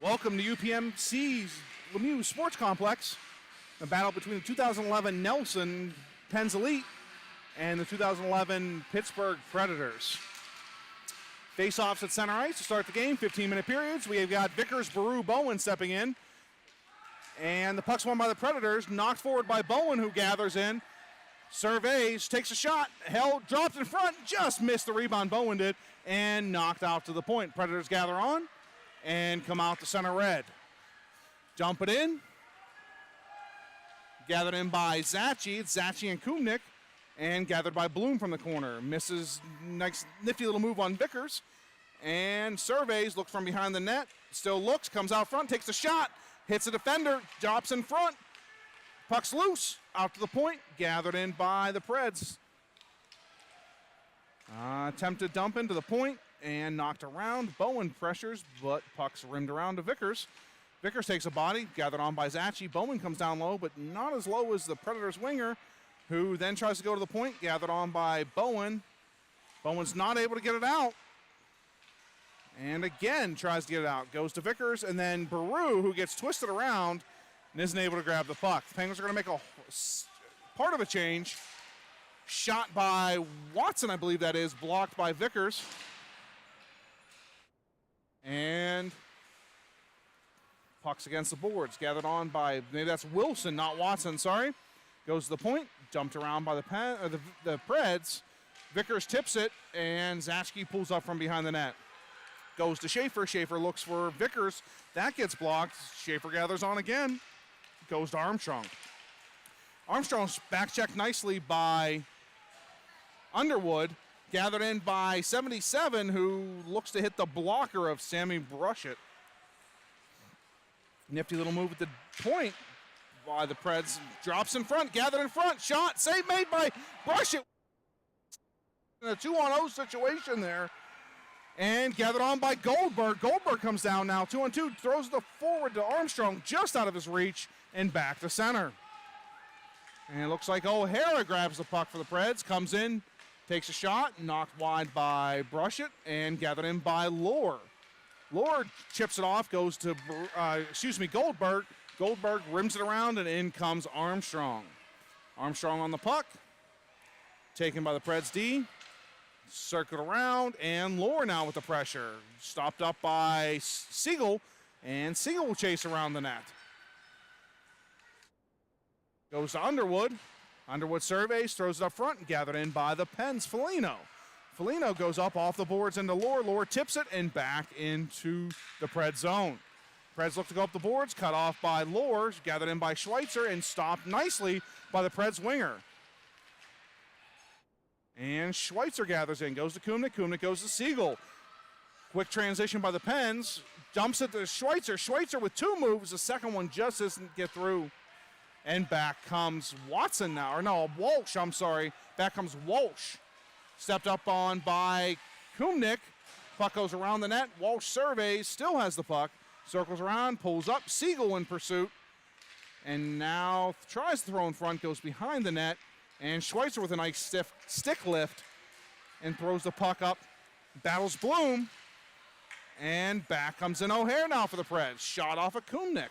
Welcome to UPMC's Lemieux Sports Complex. The battle between the 2011 Nelson Pens Elite and the 2011 Pittsburgh Predators. Face-offs at center ice to start the game, 15-minute periods. We have got Vickers, Baru, Bowen stepping in. And the puck's won by the Predators, knocked forward by Bowen, who gathers in. Surveys, takes a shot, held, dropped in front, just missed the rebound, Bowen did, and knocked out to the point. Predators gather on and come out to center red. Dump it in. Gathered in by Zachi. It's Zachi and Kumnik. And gathered by Bloom from the corner. Misses nice nifty little move on Vickers. And surveys, looks from behind the net. Still looks, comes out front, takes a shot. Hits a defender, drops in front. Puck's loose, out to the point. Gathered in by the Preds. Attempted dump into the point. And knocked around. Bowen pressures, but puck's rimmed around to Vickers. Vickers takes a body, gathered on by Zachi. Bowman comes down low, but not as low as the Predators winger, who then tries to go to the point, gathered on by Bowen. Bowen's not able to get it out. And again tries to get it out. Goes to Vickers, and then Baru, who gets twisted around and isn't able to grab the puck. The Penguins are going to make a part of a change. Shot by Watson, I believe that is, blocked by Vickers. And puck's against the boards. Gathered on by, maybe that's Wilson, not Watson, sorry. Goes to the point. Dumped around by the Preds. Vickers tips it, and Zaschke pulls up from behind the net. Goes to Schaefer. Schaefer looks for Vickers. That gets blocked. Schaefer gathers on again. Goes to Armstrong. Armstrong's back checked nicely by Underwood. Gathered in by 77, who looks to hit the blocker of Sammy Brushett. Nifty little move at the point by the Preds. Drops in front, gathered in front, shot, save made by Brushett. In a 2-on-0 situation there. And gathered on by Goldberg. Goldberg comes down now, 2-on-2, throws the forward to Armstrong, just out of his reach, and back to center. And it looks like O'Hara grabs the puck for the Preds, comes in, takes a shot, knocked wide by Brushett, and gathered in by Lohr. Lohr chips it off, goes to, Goldberg. Goldberg rims it around, and in comes Armstrong. Armstrong on the puck, taken by the Preds D. Circled around, and Lohr now with the pressure. Stopped up by Siegel, and Siegel will chase around the net. Goes to Underwood. Underwood surveys, throws it up front, and gathered in by the Pens. Foligno. Foligno goes up off the boards into Lohr. Lohr tips it and back into the Preds zone. Preds look to go up the boards, cut off by Lohr, gathered in by Schweitzer, and stopped nicely by the Preds winger. And Schweitzer gathers in, goes to Kumnik. Kumnik goes to Siegel. Quick transition by the Pens. Dumps it to Schweitzer. Schweitzer with two moves. The second one just doesn't get through. And back comes Watson now. Or no, Walsh, I'm sorry. Back comes Walsh. Stepped up on by Kumnik. Puck goes around the net. Walsh surveys, still has the puck. Circles around, pulls up. Siegel in pursuit. And now tries to throw in front, goes behind the net. And Schweitzer with a nice stiff stick lift and throws the puck up. Battles Bloom. And back comes in O'Hare now for the Preds. Shot off of Kumnik.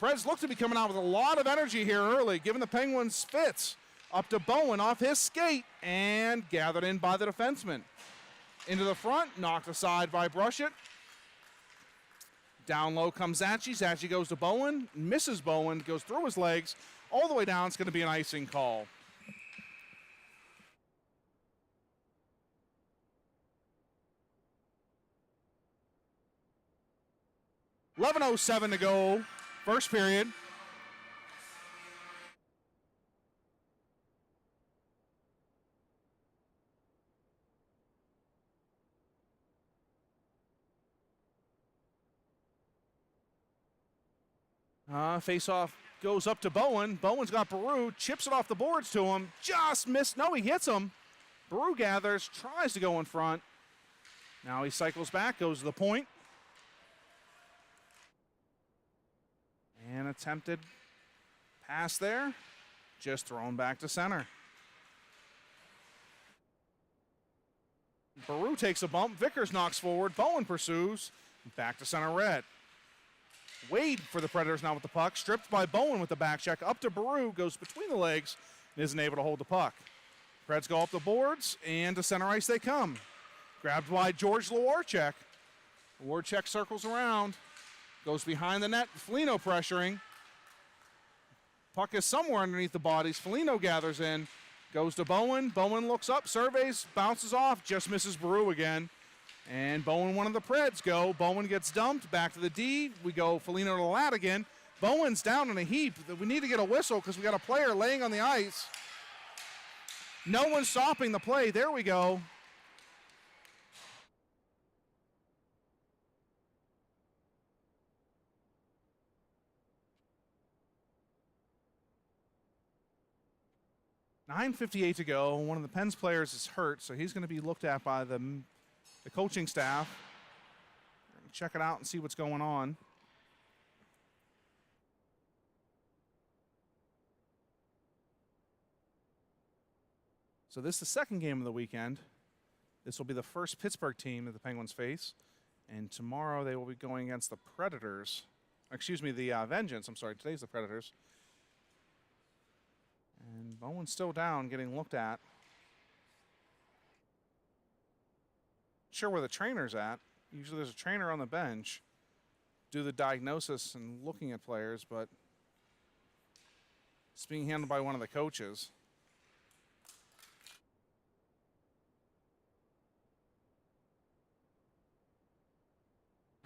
Preds look to be coming out with a lot of energy here early, giving the Penguins fits. Up to Bowen off his skate and gathered in by the defenseman. Into the front, knocked aside by Brushett. Down low comes Zachi. Zachi goes to Bowen, misses Bowen, goes through his legs. All the way down, it's going to be an icing call. .11:07 to go, first period. Face-off goes up to Bowen. Bowen's got Baru, chips it off the boards to him. Just missed. No, he hits him. Baru gathers, tries to go in front. Now he cycles back, goes to the point. And attempted pass there. Just thrown back to center. Baru takes a bump. Vickers knocks forward. Bowen pursues. Back to center red. Wade for the Predators now with the puck. Stripped by Bowen with the back check. Up to Baru, goes between the legs, and isn't able to hold the puck. Preds go up the boards, and to center ice they come. Grabbed by George Lewarchek. Lewarchek circles around. Goes behind the net. Foligno pressuring. Puck is somewhere underneath the bodies. Foligno gathers in. Goes to Bowen. Bowen looks up, surveys, bounces off, just misses Baru again. And Bowen, one of the Preds go. Bowen gets dumped, back to the D. We go Foligno to Latigan. Bowen's down in a heap. We need to get a whistle because we got a player laying on the ice. No one's stopping the play. There we go. .958 to go. One of the Pens players is hurt, so he's going to be looked at by the coaching staff. Check it out and see what's going on. So this is the second game of the weekend. This will be the first Pittsburgh team that the Penguins face. And tomorrow they will be going against the Predators. Excuse me, the Vengeance. I'm sorry, today's the Predators. And Bowen's still down, getting looked at. Sure where the trainer's at. Usually there's a trainer on the bench. Do the diagnosis and looking at players, but it's being handled by one of the coaches.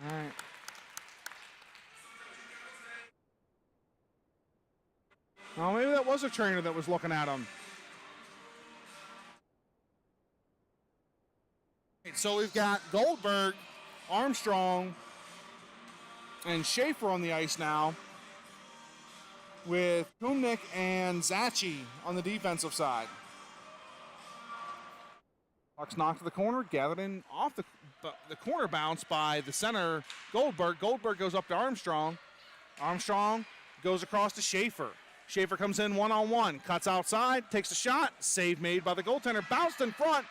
All right. Well, maybe that was a trainer that was looking at him. So we've got Goldberg, Armstrong, and Schaefer on the ice now, with Kumnik and Zachi on the defensive side. Puck's knocked to the corner, gathered in off the corner bounce by the center, Goldberg. Goldberg goes up to Armstrong. Armstrong goes across to Schaefer. Schaefer comes in one-on-one, cuts outside, takes a shot, save made by the goaltender, bounced in front,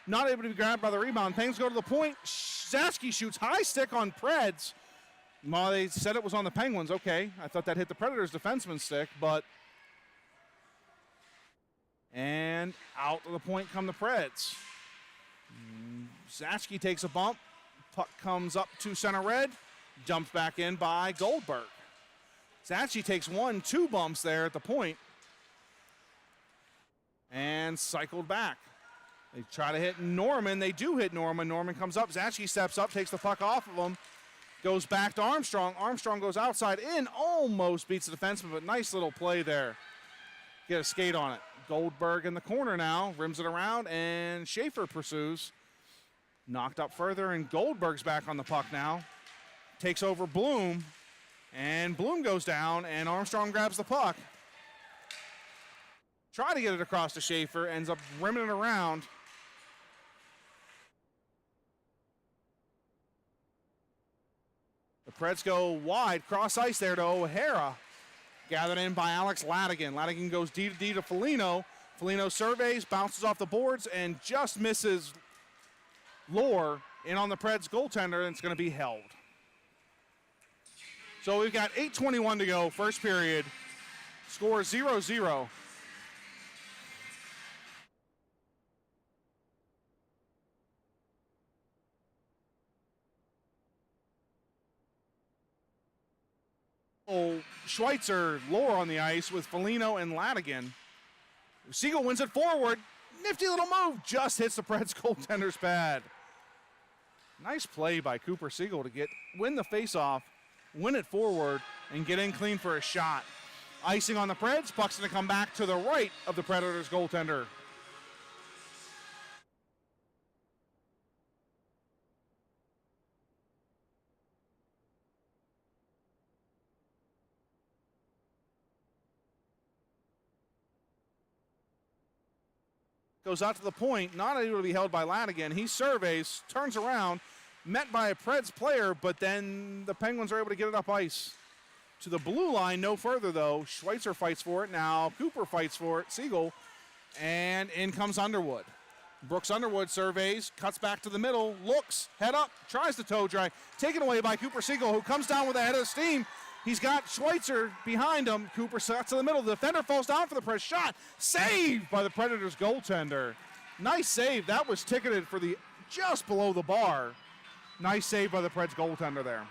not able to be grabbed by the rebound. Penguins go to the point. Zaski shoots high stick on Preds. Well, they said it was on the Penguins. Okay, I thought that hit the Predators' defenseman's stick, but... And out to the point come the Preds. Zaski takes a bump. Puck comes up to center red. Dumped back in by Goldberg. Zachi takes 1-2 bumps there at the point. And cycled back. They try to hit Norman. They do hit Norman. Norman comes up. Zachi steps up, takes the puck off of him. Goes back to Armstrong. Armstrong goes outside in. Almost beats the defenseman, but nice little play there. Get a skate on it. Goldberg in the corner now. Rims it around, and Schaefer pursues. Knocked up further, and Goldberg's back on the puck now. Takes over Bloom, and Bloom goes down, and Armstrong grabs the puck. Try to get it across to Schaefer, ends up rimming it around. The Preds go wide, cross ice there to O'Hara. Gathered in by Alex Latigan. Latigan goes D to D to Foligno. Foligno surveys, bounces off the boards, and just misses Lohr in on the Preds goaltender, and it's going to be held. So we've got 8:21 to go, first period. Score 0-0. Schweitzer, Lohr on the ice with Foligno and Latigan. Siegel wins it forward. Nifty little move, just hits the Preds goaltender's pad. Nice play by Cooper Siegel to win the faceoff, win it forward, and get in clean for a shot. Icing on the Preds, puck's gonna come back to the right of the Predators goaltender. Goes out to the point, not able to be held by Latigan. He surveys, turns around, met by a Preds player, but then the Penguins are able to get it up ice. To the blue line, no further though. Schweitzer fights for it now. Cooper fights for it, Siegel, and in comes Underwood. Brooks Underwood surveys, cuts back to the middle, looks, head up, tries the toe drag, taken away by Cooper Siegel, who comes down with a head of steam. He's got Schweitzer behind him. Cooper cuts to the middle. The defender falls down for the press shot. Saved by the Predators goaltender. Nice save. That was ticketed for the just below the bar. Nice save by the Preds goaltender there.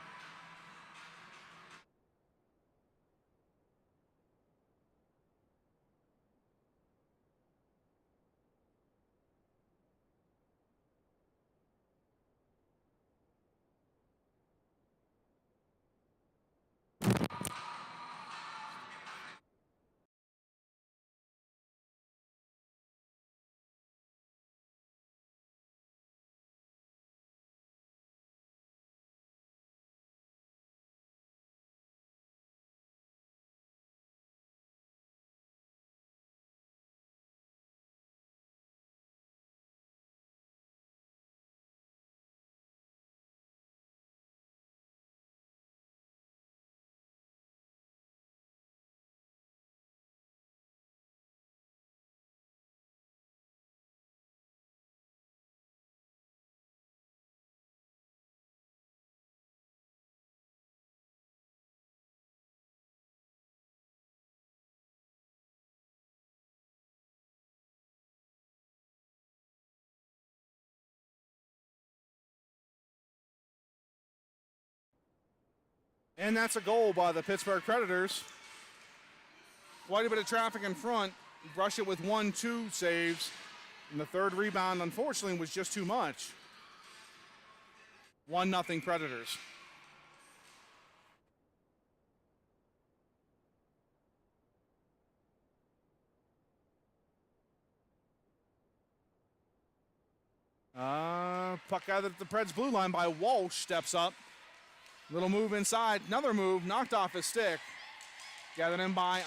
And that's a goal by the Pittsburgh Predators. Quite a bit of traffic in front. Brush it with 1-2 saves. And the third rebound, unfortunately, was just too much. 1-0 Predators. Puck out at the Preds blue line by Walsh, steps up. Little move inside, another move, knocked off his stick. Gathered in by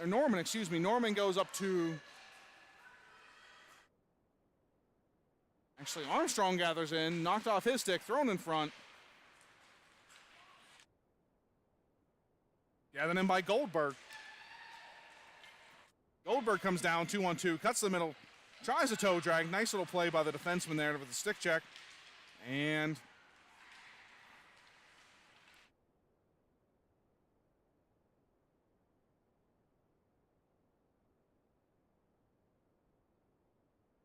Norman. Norman goes up to, actually Armstrong gathers in, knocked off his stick, thrown in front. Gathered in by Goldberg. Goldberg comes down, 2-on-2, cuts the middle, tries a toe drag. Nice little play by the defenseman there with the stick check. And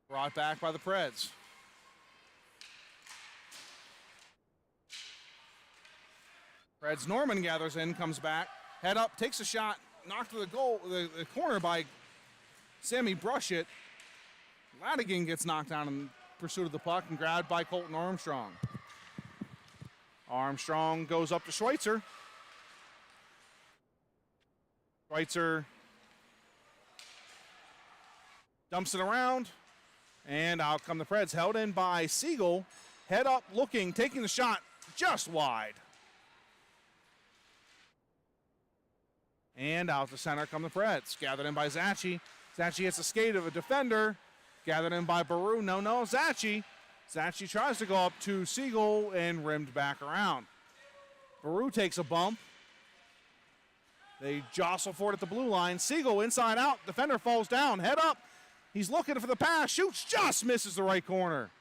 brought back by the Preds. Preds Norman gathers in, comes back, head up, takes a shot, knocked to the corner by Sammy Brushett. Ladigan gets knocked down in pursuit of the puck and grabbed by Colton Armstrong. Armstrong goes up to Schweitzer. Schweitzer dumps it around. And out come the Preds, held in by Siegel. Head up, looking, taking the shot just wide. And out to center come the Preds. Gathered in by Zachi. Zachi hits a skate of a defender. Gathered in by Baru. No, Zachi. Zachi tries to go up to Siegel and rimmed back around. Baru takes a bump. They jostle for it at the blue line. Siegel inside out. Defender falls down. Head up. He's looking for the pass, shoots, just misses the right corner.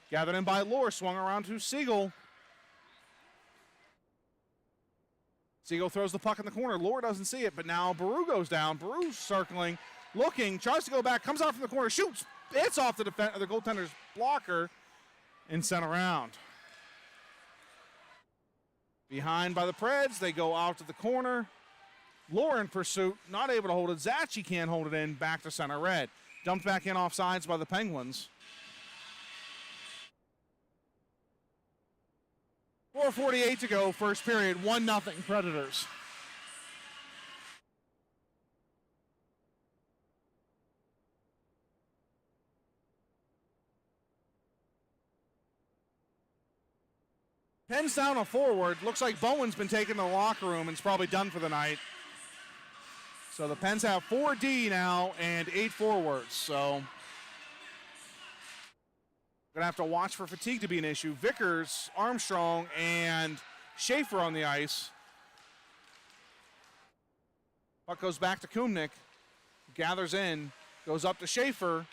Gathered in by Lohr, swung around to Siegel. Siegel throws the puck in the corner. Lohr doesn't see it, but now Baru goes down. Baru's circling, looking, tries to go back, comes out from the corner, shoots, hits off the goaltender's blocker, and sent around. Behind by the Preds, they go out to the corner. Lohr in pursuit, not able to hold it. Zachi can't hold it in, back to center red. Dumped back in offsides by the Penguins. 4:48 to go, first period, 1-0 Predators. Pens down a forward. Looks like Bowen's been taken to the locker room and is probably done for the night. So the Pens have 4D now and 8 forwards. So gonna have to watch for fatigue to be an issue. Vickers, Armstrong, and Schaefer on the ice. Puck goes back to Kumnick. Gathers in, goes up to Schaefer.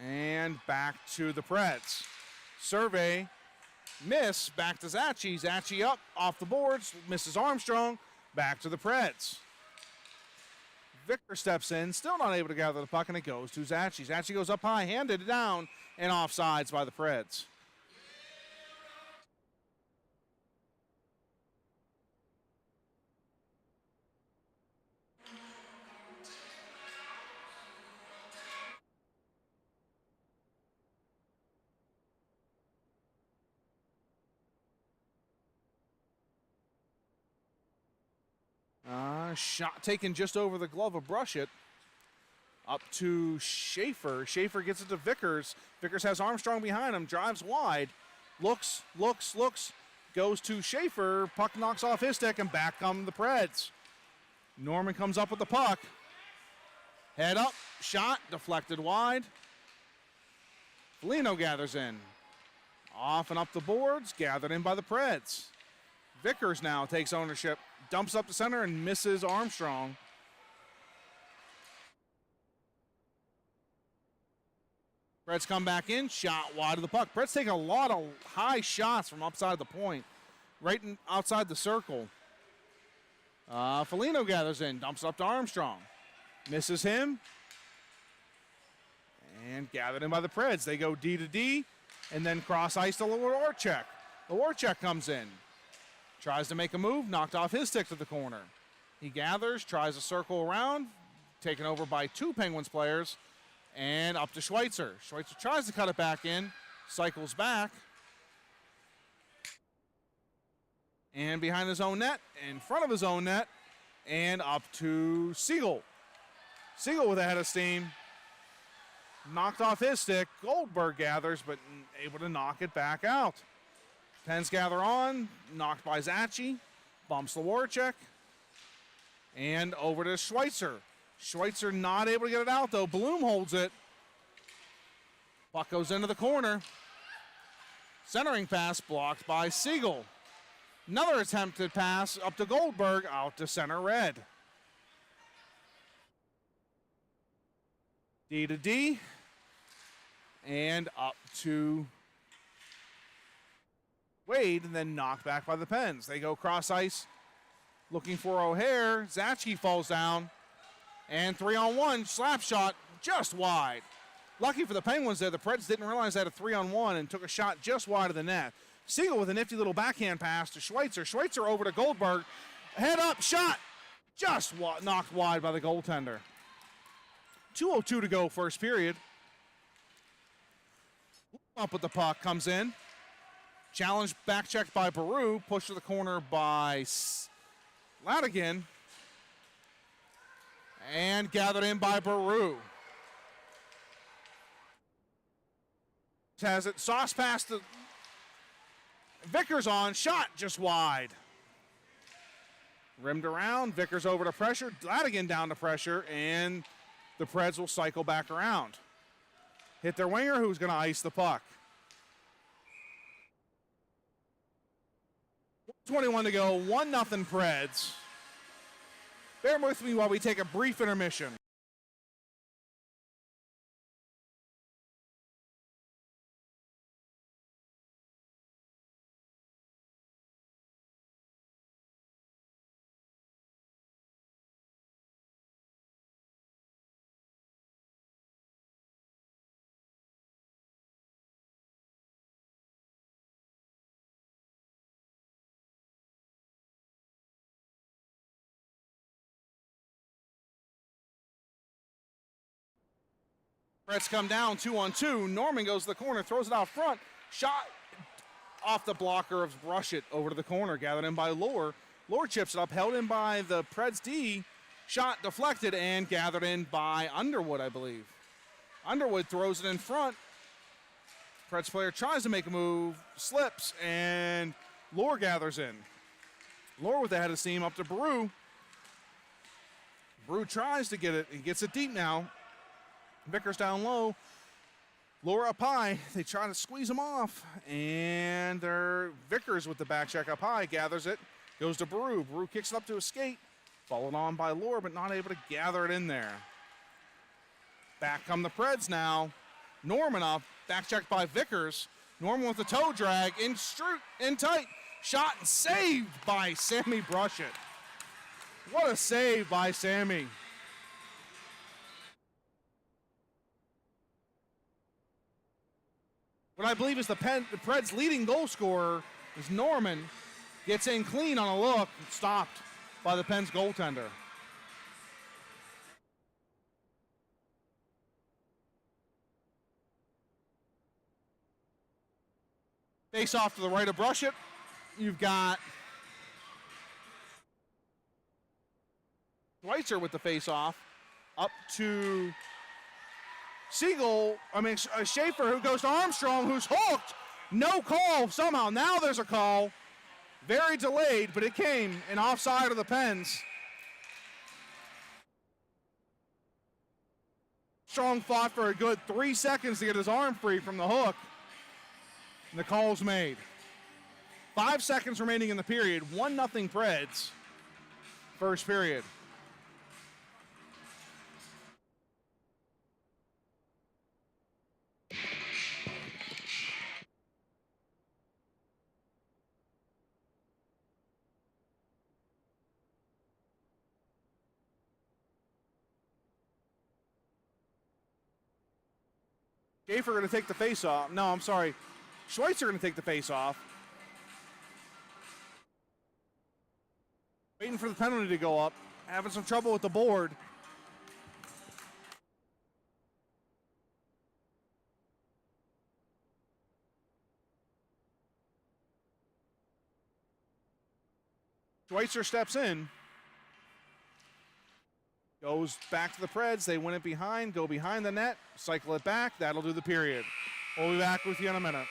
And back to the Preds. Survey, miss, back to Zachy. Zachy up, off the boards, misses Armstrong, back to the Preds. Victor steps in, still not able to gather the puck, and it goes to Zachy. Zachy goes up high, handed it down, and offsides by the Preds. Shot taken just over the glove of Brushett. Up to Schaefer. Schaefer gets it to Vickers. Vickers has Armstrong behind him, drives wide. Looks, goes to Schaefer. Puck knocks off his stick, and back come the Preds. Norman comes up with the puck. Head up, shot, deflected wide. Foligno gathers in. Off and up the boards, gathered in by the Preds. Vickers now takes ownership, dumps up the center, and misses Armstrong. Preds come back in, shot wide of the puck. Preds take a lot of high shots from outside the point, right outside the circle. Foligno gathers in, dumps up to Armstrong. Misses him. And gathered in by the Preds. They go D to D, and then cross ice to Lewarchuk. Lewarchuk comes in. Tries to make a move, knocked off his stick to the corner. He gathers, tries to circle around, taken over by two Penguins players, and up to Schweitzer. Schweitzer tries to cut it back in, cycles back, and behind his own net, in front of his own net, and up to Siegel. Siegel with a head of steam, knocked off his stick. Goldberg gathers, but able to knock it back out. Pens gather on, knocked by Zachy, bumps Lewarchuk, and over to Schweitzer. Schweitzer not able to get it out, though. Bloom holds it. Puck goes into the corner. Centering pass blocked by Siegel. Another attempted pass up to Goldberg, out to center red. D to D, and up to Wade, and then knocked back by the Pens. They go cross ice, looking for O'Hare. Zachy falls down, and 3-on-1 slap shot just wide. Lucky for the Penguins there, the Preds didn't realize they had a 3-on-1 and took a shot just wide of the net. Siegel with a nifty little backhand pass to Schweitzer. Schweitzer over to Goldberg. Head up, shot, just knocked wide by the goaltender. 2:02 to go, first period. Up with the puck, comes in. Challenge back checked by Baru. Pushed to the corner by Ladigan. And gathered in by Baru. Has it, sauce pass to Vickers on, shot just wide. Rimmed around, Vickers over to pressure, Ladigan down to pressure, and the Preds will cycle back around. Hit their winger, who's going to ice the puck. 21 to go, 1-0 Preds. Bear with me while we take a brief intermission. Preds come down 2-on-2. Norman goes to the corner, throws it out front. Shot off the blocker of Brushett over to the corner, gathered in by Lohr. Lohr chips it up, held in by the Preds D. Shot deflected and gathered in by Underwood, I believe. Underwood throws it in front. Preds player tries to make a move, slips, and Lohr gathers in. Lohr with the head of steam up to Baru. Baru tries to get it. He gets it deep now. Vickers down low. Lohr up high. They try to squeeze him off. And they're Vickers with the back check up high. Gathers it. Goes to Baru. Baru kicks it up to a skate. Followed on by Lohr, but not able to gather it in there. Back come the Preds now. Norman up, back checked by Vickers. Norman with the toe drag, in tight. Shot and saved by Sammy Brushett. What a save by Sammy. What I believe is the Preds' leading goal scorer is Norman. Gets in clean on a look, stopped by the Pens goaltender. Face off to the right of Brushett. You've got Schweitzer with the face off. Up to Schaefer, who goes to Armstrong, who's hooked. No call somehow. Now there's a call. Very delayed, but it came in offside of the Pens. Strong fought for a good 3 seconds to get his arm free from the hook. And the call's made. 5 seconds remaining in the period. 1-0 Preds. First period. Schaefer going to take the face off. No, I'm sorry. Schweitzer going to take the face off. Waiting for the penalty to go up. Having some trouble with the board. Schweitzer steps in. Goes back to the Preds. They win it behind, go behind the net, cycle it back. That'll do the period. We'll be back with you in a minute.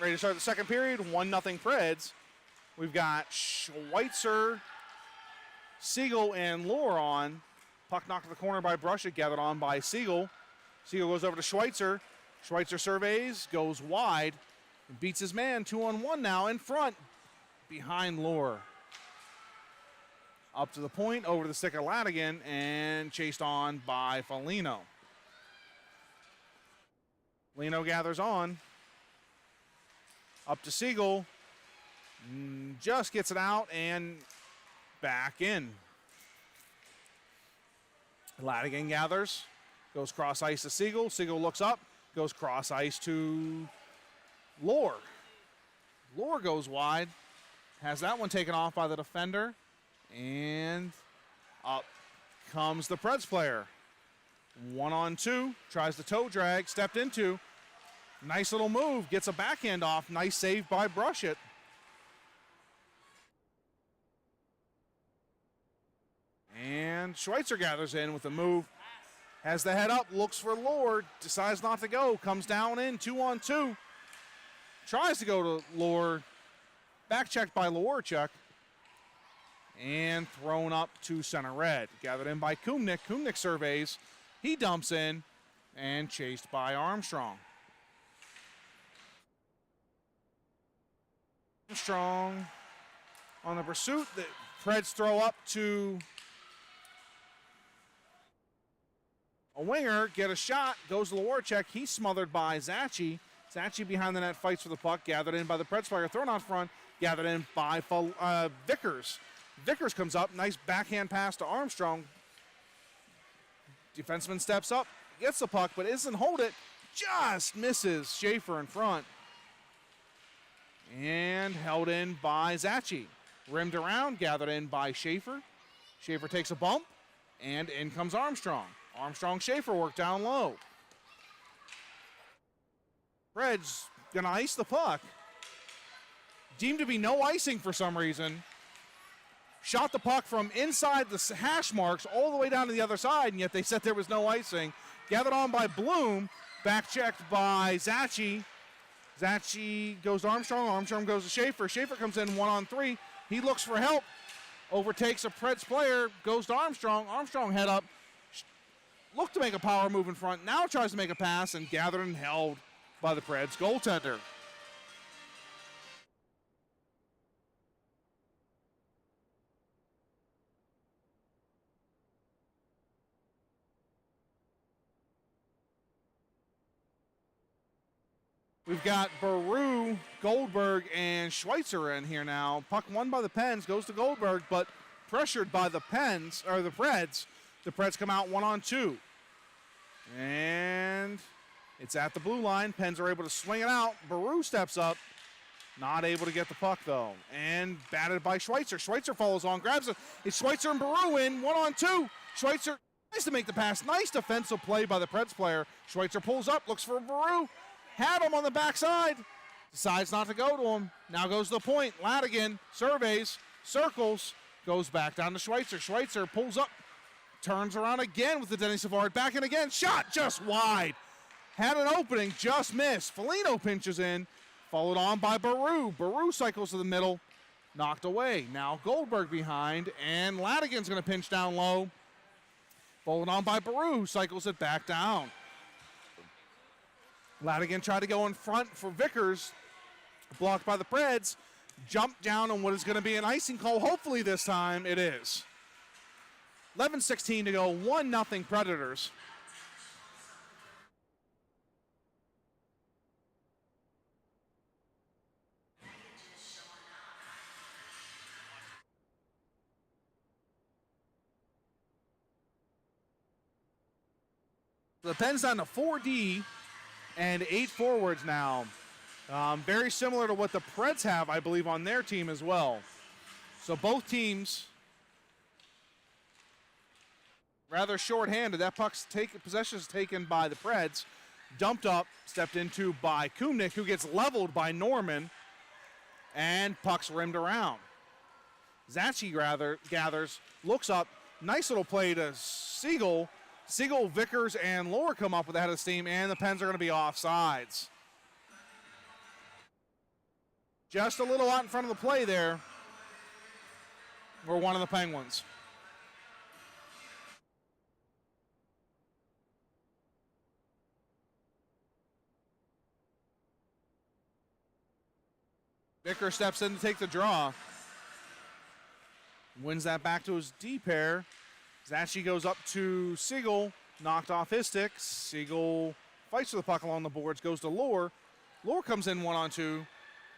Ready to start the second period, 1-0 Preds. We've got Schweitzer, Siegel, and Lohr on. Puck knocked to the corner by Brushett, gathered on by Siegel. Siegel goes over to Schweitzer. Schweitzer surveys, goes wide, and beats his man. 2-on-1 now in front, behind Lohr. Up to the point, over the stick of Ladigan, and chased on by Foligno. Foligno gathers on. Up to Siegel. Just gets it out and back in. Ladigan gathers. Goes cross ice to Siegel. Siegel looks up. Goes cross ice to Lohr. Lohr goes wide. Has that one taken off by the defender. And up comes the Preds player. 1-on-2. Tries the toe drag. Stepped into. Nice little move. Gets a backhand off. Nice save by Brushett. And Schweitzer gathers in with a move. Has the head up, looks for Lord, decides not to go, comes down in, 2-on-2. Tries to go to Lord, back checked by Lewarchuk. And thrown up to center red. Gathered in by Kumnick. Kumnick surveys. He dumps in and chased by Armstrong. Armstrong on the pursuit. The Preds throw up to a winger, get a shot, goes to Lewarchuk. He's smothered by Zachi. Zachi behind the net fights for the puck, gathered in by the Preds player, thrown out front, gathered in by Vickers. Vickers comes up, nice backhand pass to Armstrong. Defenseman steps up, gets the puck, but isn't hold it, just misses Schaefer in front. And held in by Zachi. Rimmed around, gathered in by Schaefer. Schaefer takes a bump, and in comes Armstrong. Armstrong Schaefer work down low. Preds gonna ice the puck. Deemed to be no icing for some reason. Shot the puck from inside the hash marks all the way down to the other side, and yet they said there was no icing. Gathered on by Bloom, back checked by Zachi. Zachi goes to Armstrong, Armstrong goes to Schaefer. Schaefer comes in 1-on-3. He looks for help, overtakes a Preds player, goes to Armstrong. Armstrong head up, looked to make a power move in front, now tries to make a pass, and gathered and held by the Preds goaltender. We've got Baru, Goldberg, and Schweitzer in here now. Puck won by the Pens, goes to Goldberg, but pressured by the Pens, or the Preds. The Preds come out 1-on-2. And it's at the blue line. Pens are able to swing it out. Baru steps up. Not able to get the puck, though. And batted by Schweitzer. Schweitzer follows on, grabs it. It's Schweitzer and Baru in 1-on-2. Schweitzer tries to make the pass. Nice defensive play by the Preds player. Schweitzer pulls up, looks for Baru. Had him on the backside. Decides not to go to him. Now goes to the point. Ladigan surveys, circles, goes back down to Schweitzer. Schweitzer pulls up, turns around again with the Denny Savard. Back in again. Shot just wide. Had an opening, just missed. Foligno pinches in, followed on by Baru. Baru cycles to the middle, knocked away. Now Goldberg behind, and Ladigan's going to pinch down low. Followed on by Baru, who cycles it back down. Ladigan tried to go in front for Vickers, blocked by the Preds. Jumped down on what is going to be an icing call. Hopefully this time it is. 11:16 to go, 1-0 Predators. The Pens down to 4D and 8 forwards now. Very similar to what the Preds have, I believe, on their team as well. So both teams rather short-handed. That puck's possession is taken by the Preds. Dumped up, stepped into by Kumnick, who gets leveled by Norman. And puck's rimmed around. Zachi gathers, looks up. Nice little play to Siegel. Siegel, Vickers, and Lohr come up with the head of steam, and the Pens are going to be offsides. Just a little out in front of the play there for one of the Penguins. Vickers steps in to take the draw. Wins that back to his D pair. Zachi goes up to Siegel, knocked off his stick. Siegel fights for the puck along the boards, goes to Lohr. Lohr comes in 1-on-2.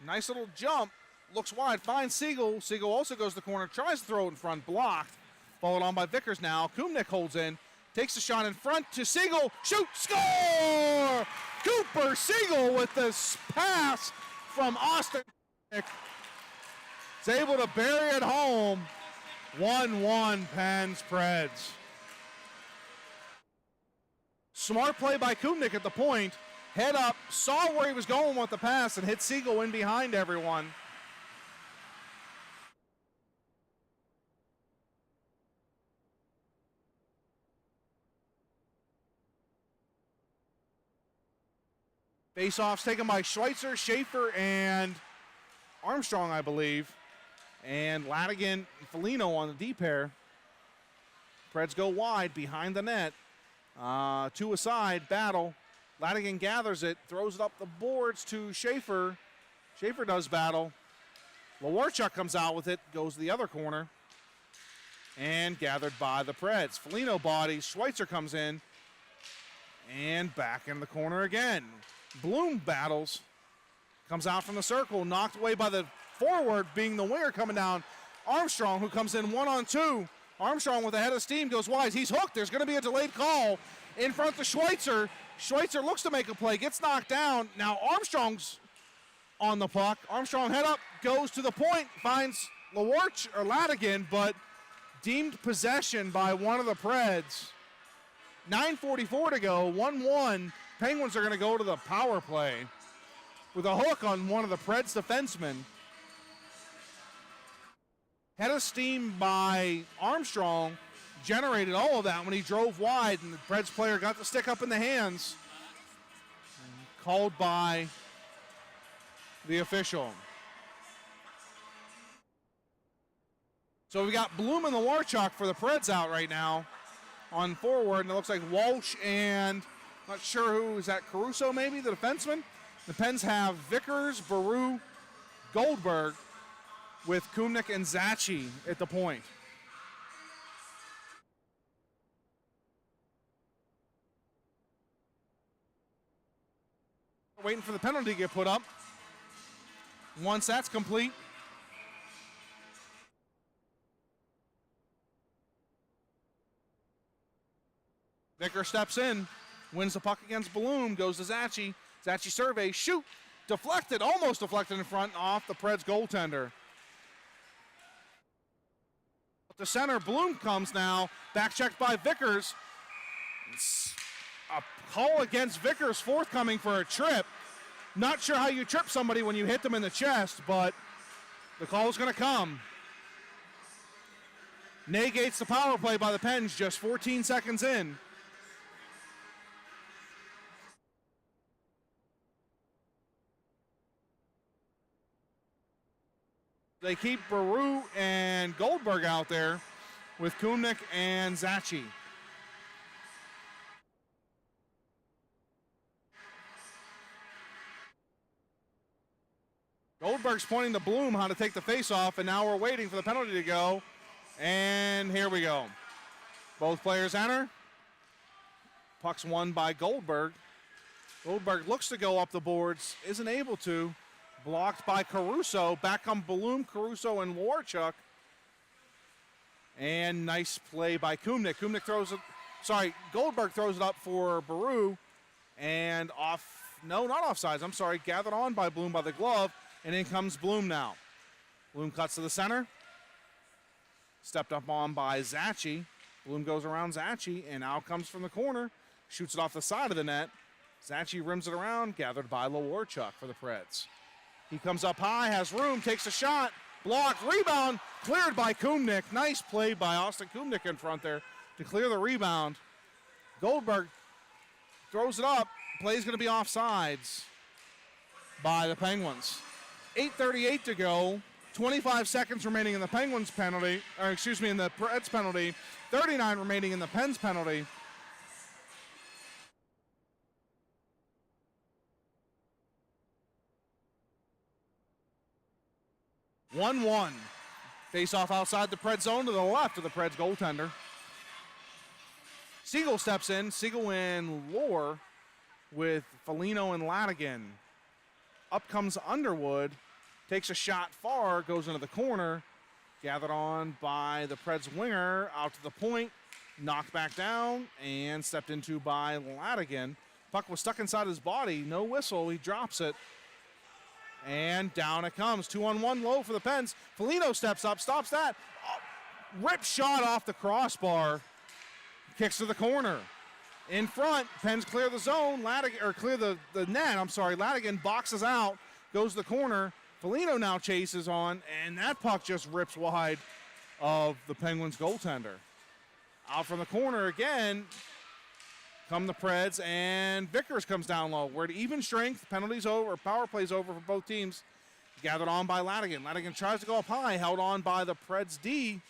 Nice little jump, looks wide, finds Siegel. Siegel also goes to the corner, tries to throw it in front, blocked. Followed on by Vickers now. Kumnick holds in, takes a shot in front to Siegel. Shoot, score! Cooper Siegel with this pass from Austin. Is able to bury it home. 1-1 Pens Preds. Smart play by Kumnick at the point. Head up, saw where he was going with the pass and hit Siegel in behind everyone. Face-offs taken by Schweitzer, Schaefer, and Armstrong, I believe. And Ladigan, Foligno on the D pair. Preds go wide behind the net. Two aside, battle. Ladigan gathers it, throws it up the boards to Schaefer. Schaefer does battle. Lewarchuk comes out with it, goes to the other corner. And gathered by the Preds. Foligno bodies, Schweitzer comes in. And back in the corner again. Bloom battles. Comes out from the circle, knocked away by the forward, being the winger coming down. Armstrong, who comes in 1-on-2. Armstrong with a head of steam goes wide. He's hooked. There's going to be a delayed call in front of Schweitzer. Schweitzer looks to make a play, gets knocked down. Now Armstrong's on the puck. Armstrong head up, goes to the point, finds Ladigan, but deemed possession by one of the Preds. 9:44 to go, 1-1. Penguins are going to go to the power play with a hook on one of the Preds defensemen. Head of steam by Armstrong generated all of that when he drove wide, and the Preds player got the stick up in the hands. Called by the official. So we got Bloom and Lewarchuk for the Preds out right now on forward, and it looks like Walsh and not sure who is that, Caruso maybe, the defenseman. The Pens have Vickers, Baru, Goldberg, with Kumnik and Zachi at the point. Waiting for the penalty to get put up. Once that's complete, Vickers steps in, wins the puck against Bloom, goes to Zachi. Zachi survey, shoot, deflected, almost deflected in front off the Preds goaltender. The center, Bloom comes now, back checked by Vickers. It's a call against Vickers forthcoming for a trip. Not sure how you trip somebody when you hit them in the chest, but the call is going to come. Negates the power play by the Pens just 14 seconds in. They keep Baru and Goldberg out there with Kumnik and Zachi. Goldberg's pointing to Bloom how to take the face-off, and now we're waiting for the penalty to go. And here we go. Both players enter. Puck's won by Goldberg. Goldberg looks to go up the boards, isn't able to. Blocked by Caruso. Back on Bloom, Caruso, and Lewarchuk. And nice play by Kumnik. Kumnik throws it, Goldberg throws it up for Baru. And not offsides, I'm sorry, gathered on by Bloom by the glove. And in comes Bloom now. Bloom cuts to the center. Stepped up on by Zachi. Bloom goes around Zachi, and out comes from the corner. Shoots it off the side of the net. Zachi rims it around, gathered by Lewarchuk for the Preds. He comes up high, has room, takes a shot, blocked, rebound, cleared by Kumnik. Nice play by Austin Kumnik in front there to clear the rebound. Goldberg throws it up. Play's going to be offsides by the Penguins. 8:38 to go. 25 seconds remaining in the Penguins penalty, in the Preds penalty. 39 remaining in the Pens penalty. (1-1). Face-off outside the Preds zone to the left of the Preds goaltender. Siegel steps in. Siegel and Lohr with Foligno and Ladigan. Up comes Underwood. Takes a shot far, goes into the corner. Gathered on by the Preds winger, out to the point. Knocked back down and stepped into by Ladigan. Puck was stuck inside his body. No whistle. He drops it. And down it comes. 2-on-1 low for the Pens. Foligno steps up, stops that. Rip shot off the crossbar. Kicks to the corner. In front, Pens clear the zone. Clear the net. Ladigan boxes out, goes to the corner. Foligno now chases on, and that puck just rips wide of the Penguins goaltender. Out from the corner again. come the Preds, and Vickers comes down low. We're at even strength. Penalties over, power plays over for both teams. Gathered on by Ladigan. Ladigan tries to go up high, held on by the Preds D.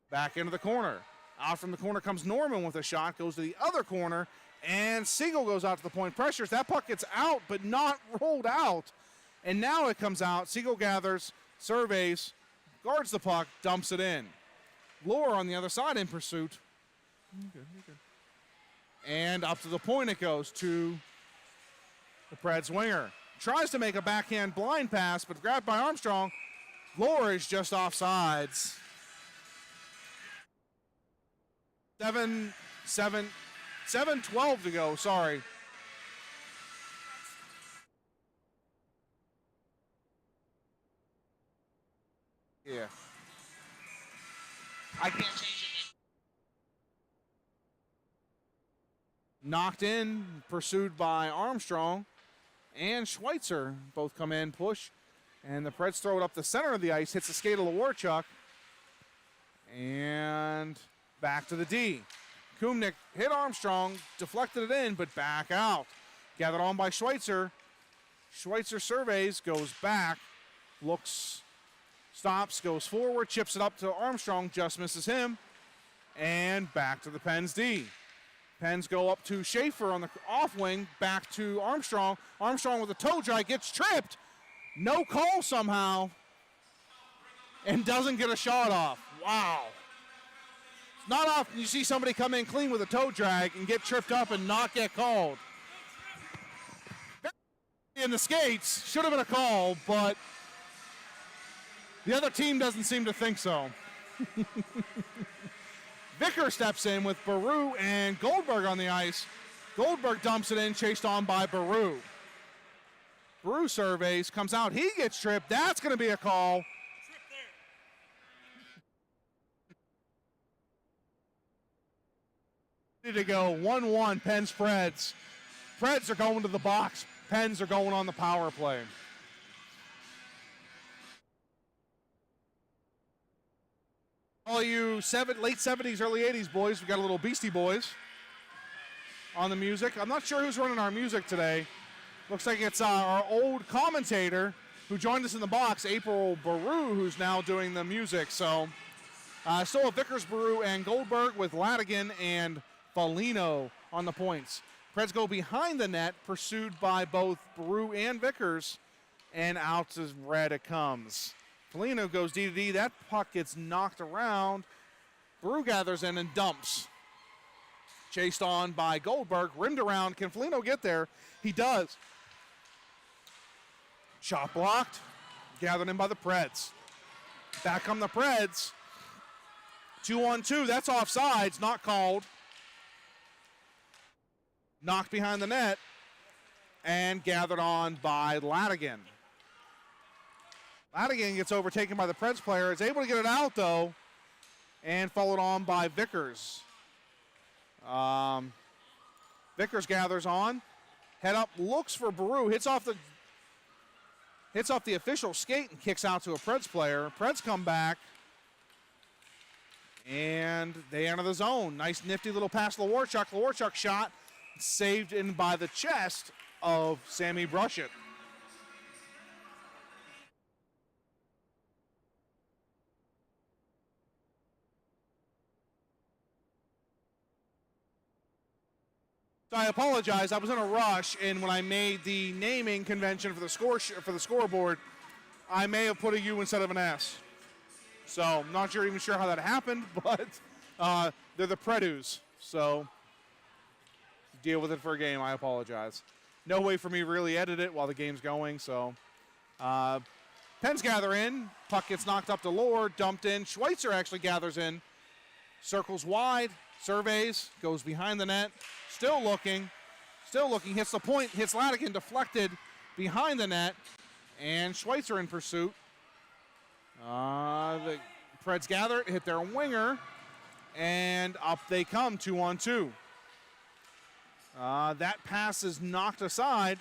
Back into the corner. Out from the corner comes Norman with a shot, goes to the other corner, and Siegel goes out to the point. Pressures. That puck gets out, but not rolled out. And now it comes out. Siegel gathers, surveys, guards the puck, dumps it in. Lohr on the other side in pursuit. You're good. And up to the point it goes to the Preds winger. Tries to make a backhand blind pass, but grabbed by Armstrong. Lohr is just offsides. 7:12 to go, sorry. Yeah. I can't change it. Knocked in, pursued by Armstrong and Schweitzer. Both come in, push, and the Preds throw it up the center of the ice, hits the skate of Lewarchuk, and back to the D. Kumnick hit Armstrong, deflected it in, but back out. Gathered on by Schweitzer. Schweitzer surveys, goes back, looks, stops, goes forward, chips it up to Armstrong, just misses him, and back to the Pens D. Pens go up to Schaefer on the off wing, back to Armstrong. Armstrong with a toe drag, gets tripped. No call somehow, and doesn't get a shot off. Wow. It's not often you see somebody come in clean with a toe drag and get tripped up and not get called. In the skates, should have been a call, but the other team doesn't seem to think so. Vicker steps in with Baru and Goldberg on the ice. Goldberg dumps it in, chased on by Baru. Baru surveys, comes out, he gets tripped. That's going to be a call. Ready to go, 1-1, Pens Preds. Preds are going to the box. Pens are going on the power play. All you late 70s, early 80s boys, we got a little Beastie Boys on the music. I'm not sure who's running our music today. Looks like it's our old commentator who joined us in the box, April Baru, who's now doing the music. So still Vickers, Baru, and Goldberg with Ladigan and Foligno on the points. Preds go behind the net, pursued by both Baru and Vickers, and out to red it comes. Foligno goes D to D. That puck gets knocked around. Baru gathers in and dumps. Chased on by Goldberg. Rimmed around. Can Foligno get there? He does. Shot blocked. Gathered in by the Preds. Back come the Preds. 2-on-2. That's offsides. Not called. Knocked behind the net. And gathered on by Ladigan. Ladigan gets overtaken by the Preds player. Is able to get it out, though, and followed on by Vickers. Vickers gathers on. Head up, looks for Baru. Hits off the official skate and kicks out to a Preds player. Preds come back, and they enter the zone. Nice, nifty little pass to Lewarchuk. Lewarchuk shot, saved in by the chest of Sammy Brushett. I apologize. I was in a rush, and when I made the naming convention for the scoreboard, I may have put a U instead of an S. So I'm not even sure how that happened, but they're the Predus. So deal with it for a game. I apologize. No way for me to really edit it while the game's going. So Pens gather in. Puck gets knocked up to Lohr, dumped in. Schweitzer actually gathers in. Circles wide, surveys, goes behind the net. Still looking, hits the point, hits Ladigan, deflected behind the net, and Schweitzer in pursuit. The Preds gather it, hit their winger, and up they come, 2-on-2. That pass is knocked aside,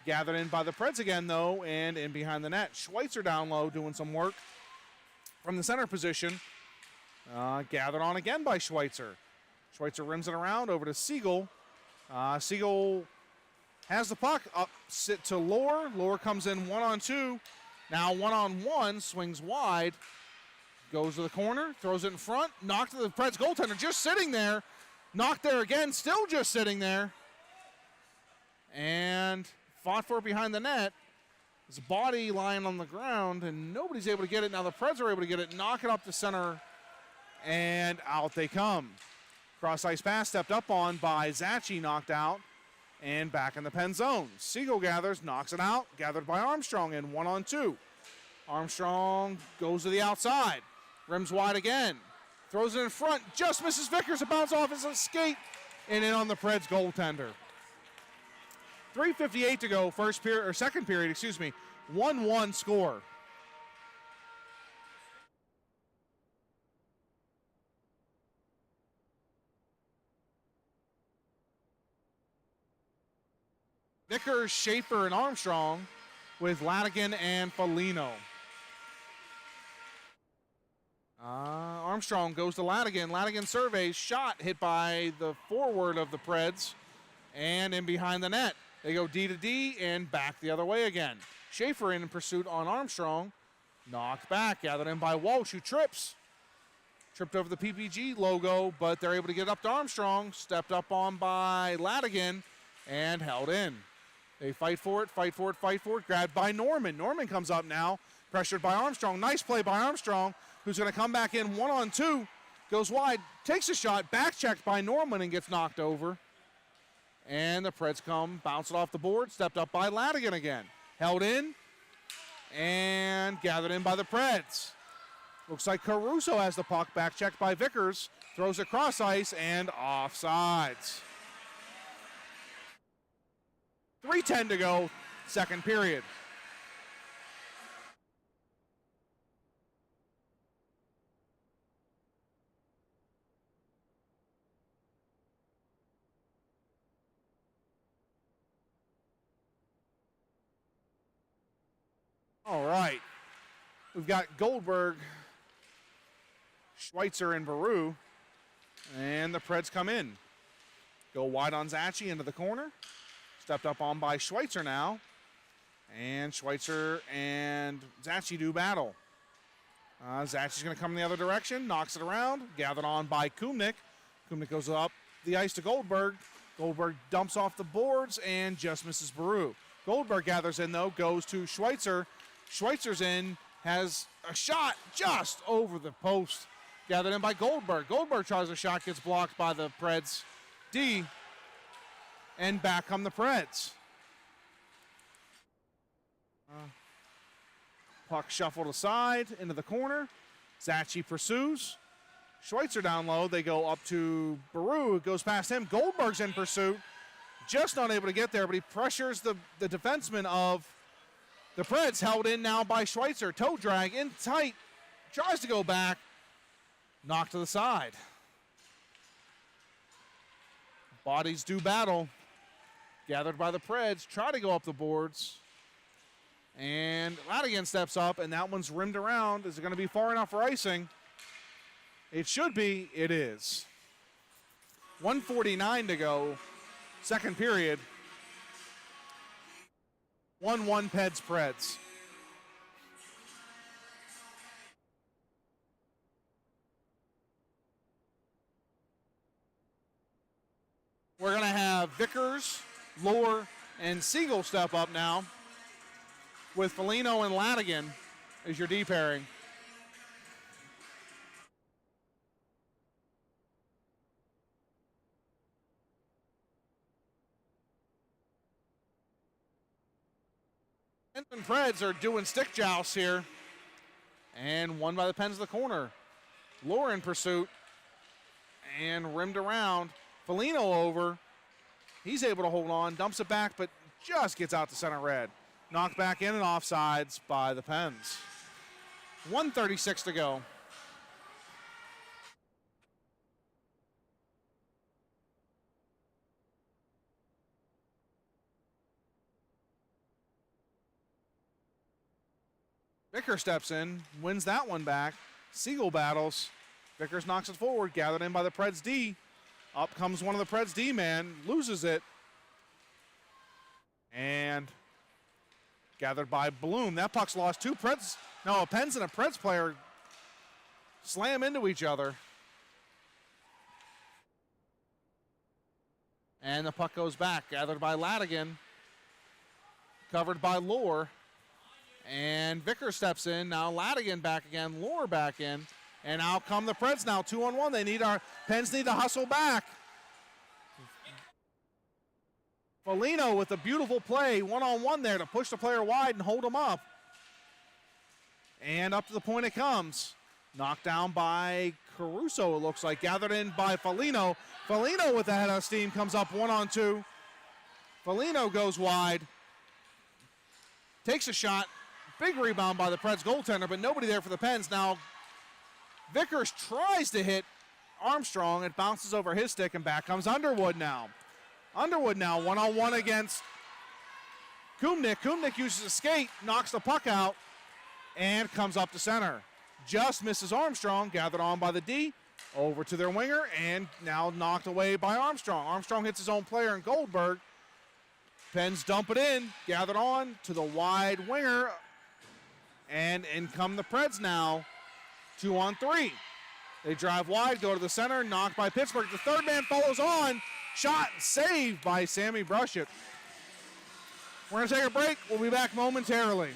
gathered in by the Preds again, though, and in behind the net. Schweitzer down low doing some work from the center position. Gathered on again by Schweitzer. Schweitzer rims it around over to Siegel. Siegel has the puck up, sit to Lohr. Lohr comes in 1-on-2. Now 1-on-1, swings wide. Goes to the corner, throws it in front. Knocked to the Preds goaltender, just sitting there. Knocked there again, still just sitting there. And fought for it behind the net. His body lying on the ground, and nobody's able to get it. Now the Preds are able to get it, knock it up the center, and out they come. Cross-ice pass stepped up on by Zachi, knocked out, and back in the pen zone. Siegel gathers, knocks it out, gathered by Armstrong in 1-on-2. Armstrong goes to the outside, rims wide again, throws it in front, just misses Vickers, a bounce off his skate, and in on the Preds goaltender. 3:58 to go, second period, 1-1 score. Vickers, Schaefer, and Armstrong with Ladigan and Foligno. Armstrong goes to Ladigan. Ladigan surveys, shot hit by the forward of the Preds and in behind the net. They go D to D and back the other way again. Schaefer in pursuit on Armstrong. Knocked back, gathered in by Walsh, who trips. Tripped over the PPG logo, but they're able to get up to Armstrong. Stepped up on by Ladigan and held in. They fight for it. Grabbed by Norman. Norman comes up now, pressured by Armstrong. Nice play by Armstrong, who's going to come back in 1-on-2. Goes wide, takes a shot, back checked by Norman and gets knocked over. And the Preds come, bounce it off the board, stepped up by Ladigan again. Held in and gathered in by the Preds. Looks like Caruso has the puck, back checked by Vickers. Throws it cross ice and offsides. 3:10 to go, second period. All right. We've got Goldberg, Schweitzer, and Baru. And the Preds come in. Go wide on Zachi into the corner. Stepped up on by Schweitzer now. And Schweitzer and Zachi do battle. Zachi's going to come in the other direction. Knocks it around. Gathered on by Kumnik. Kumnik goes up the ice to Goldberg. Goldberg dumps off the boards and just misses Baru. Goldberg gathers in, though. Goes to Schweitzer. Schweitzer's in, has a shot just over the post. Gathered in by Goldberg. Goldberg tries a shot, gets blocked by the Preds D, and back come the Preds. Puck shuffled aside into the corner. Zachi pursues. Schweitzer down low. They go up to Baru. It goes past him. Goldberg's in pursuit. Just not able to get there, but he pressures the defenseman of the Preds, held in now by Schweitzer. Toe drag in tight. Tries to go back. Knocked to the side. Bodies do battle. Gathered by the Preds. Try to go up the boards. And Ladigan steps up, and that one's rimmed around. Is it going to be far enough for icing? It should be. It is. 1:49 to go. Second period. 1-1 Preds. We're going to have Vickers, Lohr, and Siegel step up now with Foligno and Ladigan as your D pairing. And Preds are doing stick jousts here. And won by the Pens of the corner. Lohr in pursuit. And rimmed around. Foligno over. He's able to hold on. Dumps it back, but just gets out to center red. Knocked back in and offsides by the Pens. 1:36 to go. Vickers steps in, wins that one back. Siegel battles. Vickers knocks it forward, gathered in by the Preds D. Up comes one of the Preds D-man, loses it. And gathered by Bloom. That puck's lost. A Pens and a Preds player slam into each other. And the puck goes back. Gathered by Ladigan. Covered by Lohr. And Vickers steps in. Now Ladigan back again. Lohr back in. And out come the Preds now. 2-on-1. Pens need to hustle back. Foligno with a beautiful play. 1-on-1 there to push the player wide and hold him up. And up to the point it comes. Knocked down by Caruso, it looks like. Gathered in by Foligno. Foligno with the head of steam comes up 1-on-2. Foligno goes wide. Takes a shot. Big rebound by the Preds goaltender, but nobody there for the Pens. Now, Vickers tries to hit Armstrong. It bounces over his stick, and back comes Underwood now. Underwood now 1-on-1 against Kumnik. Kumnik uses a skate, knocks the puck out, and comes up to center. Just misses Armstrong, gathered on by the D, over to their winger, and now knocked away by Armstrong. Armstrong hits his own player in Goldberg. Pens dump it in, gathered on to the wide winger, and in come the Preds now, 2-on-3. They drive wide, go to the center, knocked by Pittsburgh. The third man follows on, shot saved by Sammy Brushett. We're going to take a break. We'll be back momentarily.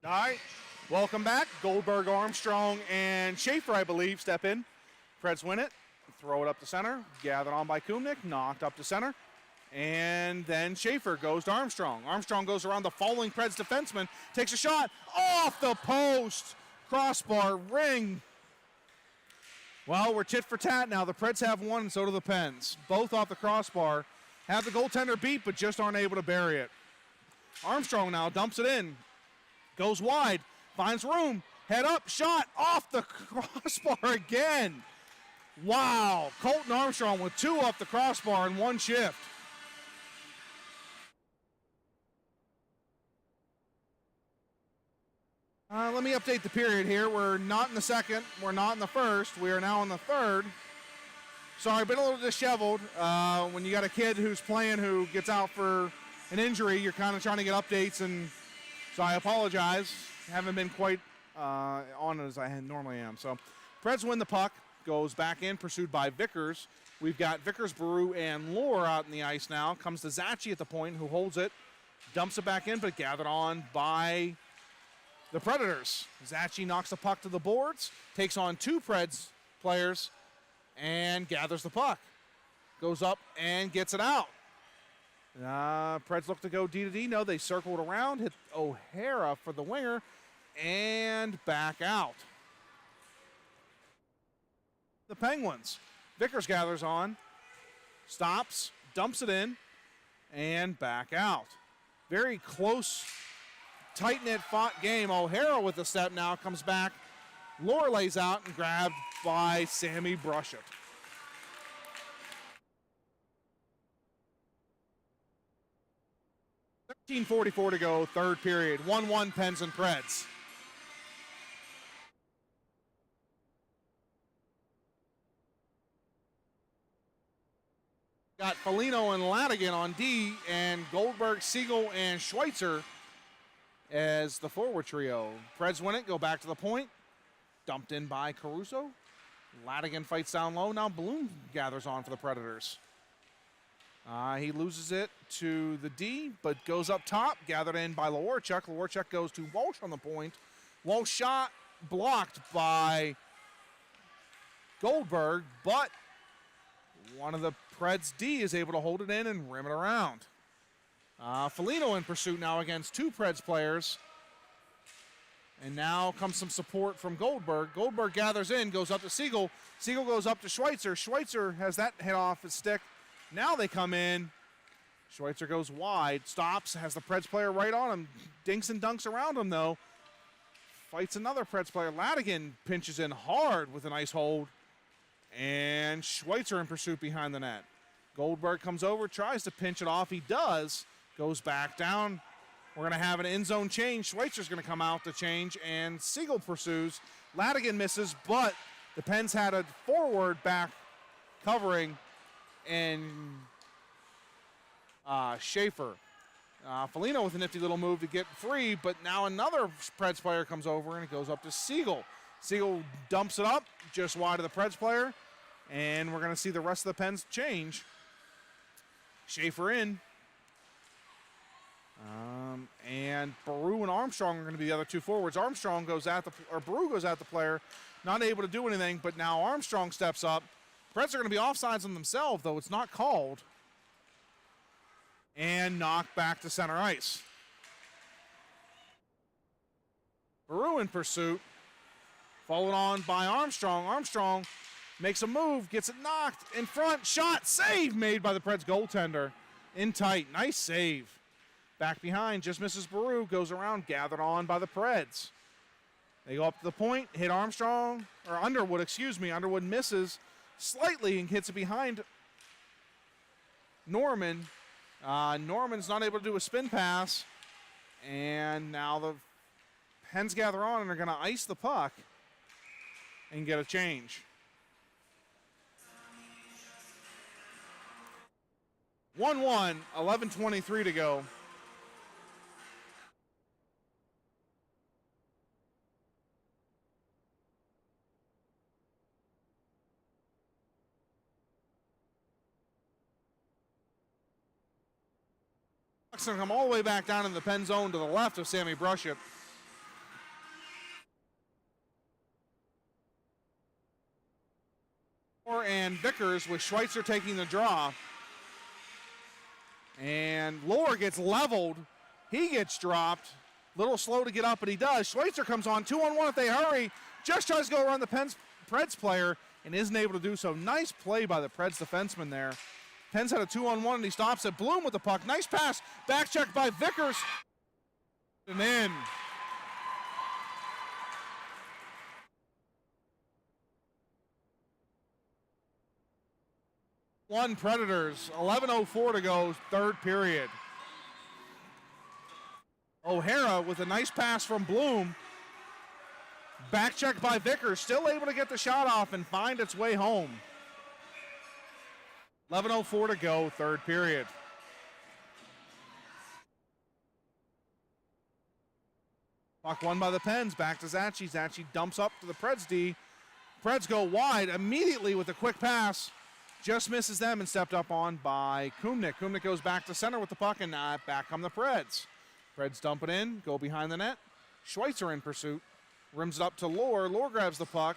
All right, welcome back. Goldberg, Armstrong, and Schaefer, I believe, step in. Preds win it, throw it up to center, gathered on by Kumnik, knocked up to center, and then Schaefer goes to Armstrong. Armstrong goes around the falling Preds defenseman, takes a shot, off the post, crossbar, ring. Well, we're tit for tat now. The Preds have one, and so do the Pens. Both off the crossbar, have the goaltender beat, but just aren't able to bury it. Armstrong now dumps it in. Goes wide, finds room, head up, shot, off the crossbar again. Wow, Colton Armstrong with two off the crossbar in one shift. Let me update the period here. We're not in the second, we're not in the first, we are now in the third. Sorry, been a little disheveled. When you got a kid who's playing who gets out for an injury, you're kind of trying to get updates, and so I apologize. Haven't been quite on as I normally am. So Preds win the puck, goes back in, pursued by Vickers. We've got Vickers, Baru, and Lohr out in the ice now. Comes to Zachy at the point, who holds it, dumps it back in, but gathered on by the Predators. Zachy knocks the puck to the boards, takes on two Preds players, and gathers the puck. Goes up and gets it out. Preds look to go D to D. No, they circled around, hit O'Hara for the winger, and back out. The Penguins. Vickers gathers on, stops, dumps it in, and back out. Very close, tight-knit fought game. O'Hara with the step now, comes back, Lohr lays out and grabbed by Sammy Brushett. .44 to go, third period. 1-1 Pens and Preds. Got Foligno and Ladigan on D, and Goldberg, Siegel, and Schweitzer as the forward trio. Preds win it, go back to the point. Dumped in by Caruso. Ladigan fights down low. Now Bloom gathers on for the Predators. He loses it to the D, but goes up top. Gathered in by Lewarchuk. Lewarchuk goes to Walsh on the point. Walsh shot blocked by Goldberg, but one of the Preds D is able to hold it in and rim it around. Foligno in pursuit now against two Preds players. And now comes some support from Goldberg. Goldberg gathers in, goes up to Siegel. Siegel goes up to Schweitzer. Schweitzer has that hit off his stick. Now they come in. Schweitzer goes wide, stops, has the Preds player right on him. Dinks and dunks around him, though. Fights another Preds player. Ladigan pinches in hard with a nice hold. And Schweitzer in pursuit behind the net. Goldberg comes over, tries to pinch it off. He does. Goes back down. We're going to have an end-zone change. Schweitzer's going to come out to change, and Siegel pursues. Ladigan misses, but the Pens had a forward back covering, and Schaefer. Foligno with a nifty little move to get free, but now another Preds player comes over, and it goes up to Siegel. Siegel dumps it up just wide of the Preds player, and we're going to see the rest of the Pens change. Schaefer in. And Baru and Armstrong are going to be the other two forwards. Armstrong goes at the, or Baru goes at the player, not able to do anything, but now Armstrong steps up. Preds are going to be offsides on themselves, though it's not called. And knocked back to center ice. Baru in pursuit, followed on by Armstrong. Armstrong makes a move, gets it knocked in front, shot, save made by the Preds goaltender. In tight, nice save. Back behind, just misses Baru, goes around, gathered on by the Preds. They go up to the point, hit Armstrong, or Underwood, excuse me. Underwood misses slightly and hits it behind Norman. Norman's not able to do a spin pass. And now the Pens gather on and are going to ice the puck and get a change. 1-1, 11:23 to go. Puck's going to come all the way back down in the pen zone to the left of Sammy Brushett. And Vickers with Schweitzer taking the draw. And Lohr gets leveled. He gets dropped. Little slow to get up, but he does. Schweitzer comes on 2-on-1 if they hurry. Just tries to go around the Preds player and isn't able to do so. Nice play by the Preds defenseman there. Pens had a 2-on-1 and he stops it. Bloom with the puck. Nice pass. Back check by Vickers. And in. One Predators, 11:04 to go, third period. O'Hara with a nice pass from Bloom. Back check by Vickers, still able to get the shot off and find its way home. 11:04 to go, third period. Puck won by the Pens, back to Zachi. Zachi dumps up to the Preds D. Preds go wide immediately with a quick pass. Just misses them and stepped up on by Kumnik. Kumnik goes back to center with the puck, and back come the Preds. Preds dump it in, go behind the net. Schweitzer in pursuit. Rims it up to Lohr. Lohr grabs the puck.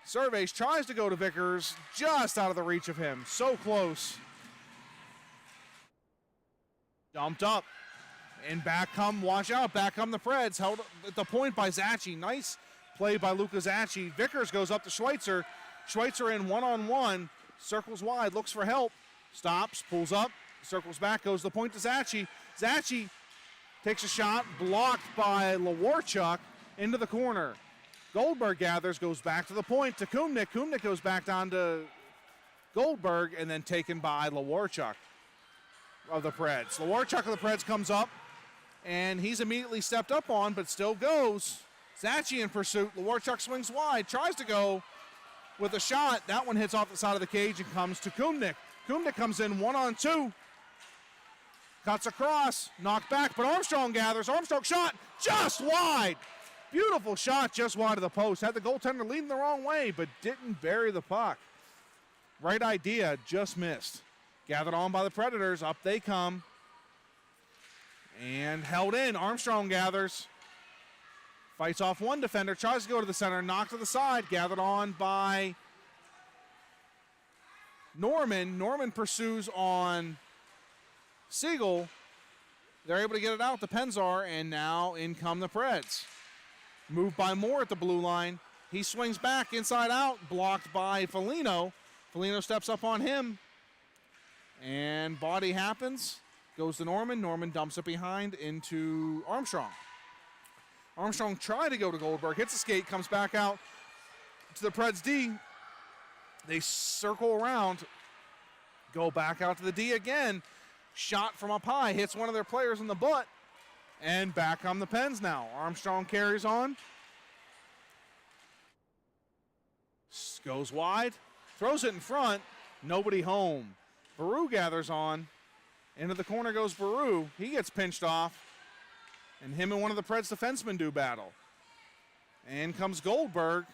Surveys, tries to go to Vickers, just out of the reach of him. So close. Dumped up. And back come, watch out, back come the Preds. Held at the point by Zachi. Nice play by Luka Zachi. Vickers goes up to Schweitzer. Schweitzer in one-on-one. Circles wide, looks for help, stops, pulls up, circles back, goes to the point to Zachi. Zachi takes a shot, blocked by Lewarchuk into the corner. Goldberg gathers, goes back to the point to Kumnik. Kumnik goes back down to Goldberg, and then taken by Lewarchuk of the Preds. Lewarchuk of the Preds comes up, and he's immediately stepped up on, but still goes. Zachi in pursuit. Lewarchuk swings wide, tries to go with a shot. That one hits off the side of the cage and comes to Kumnik. Kumnik comes in 1-on-2. Cuts across, knocked back, but Armstrong gathers. Armstrong shot just wide. Beautiful shot just wide of the post. Had the goaltender leading the wrong way, but didn't bury the puck. Right idea, just missed. Gathered on by the Predators. Up they come. And held in. Armstrong gathers. Fights off one defender. Tries to go to the center. Knocked to the side. Gathered on by Norman. Norman pursues on Siegel. They're able to get it out. The Penzar. And now in come the Preds. Moved by Moore at the blue line. He swings back inside out. Blocked by Foligno. Foligno steps up on him. And body happens. Goes to Norman. Norman dumps it behind into Armstrong. Armstrong tried to go to Goldberg. Hits the skate. Comes back out to the Preds D. They circle around. Go back out to the D again. Shot from up high. Hits one of their players in the butt. And back on the Pens now. Armstrong carries on. Goes wide. Throws it in front. Nobody home. Baru gathers on. Into the corner goes Baru. He gets pinched off. And him and one of the Preds defensemen do battle. And comes Goldberg.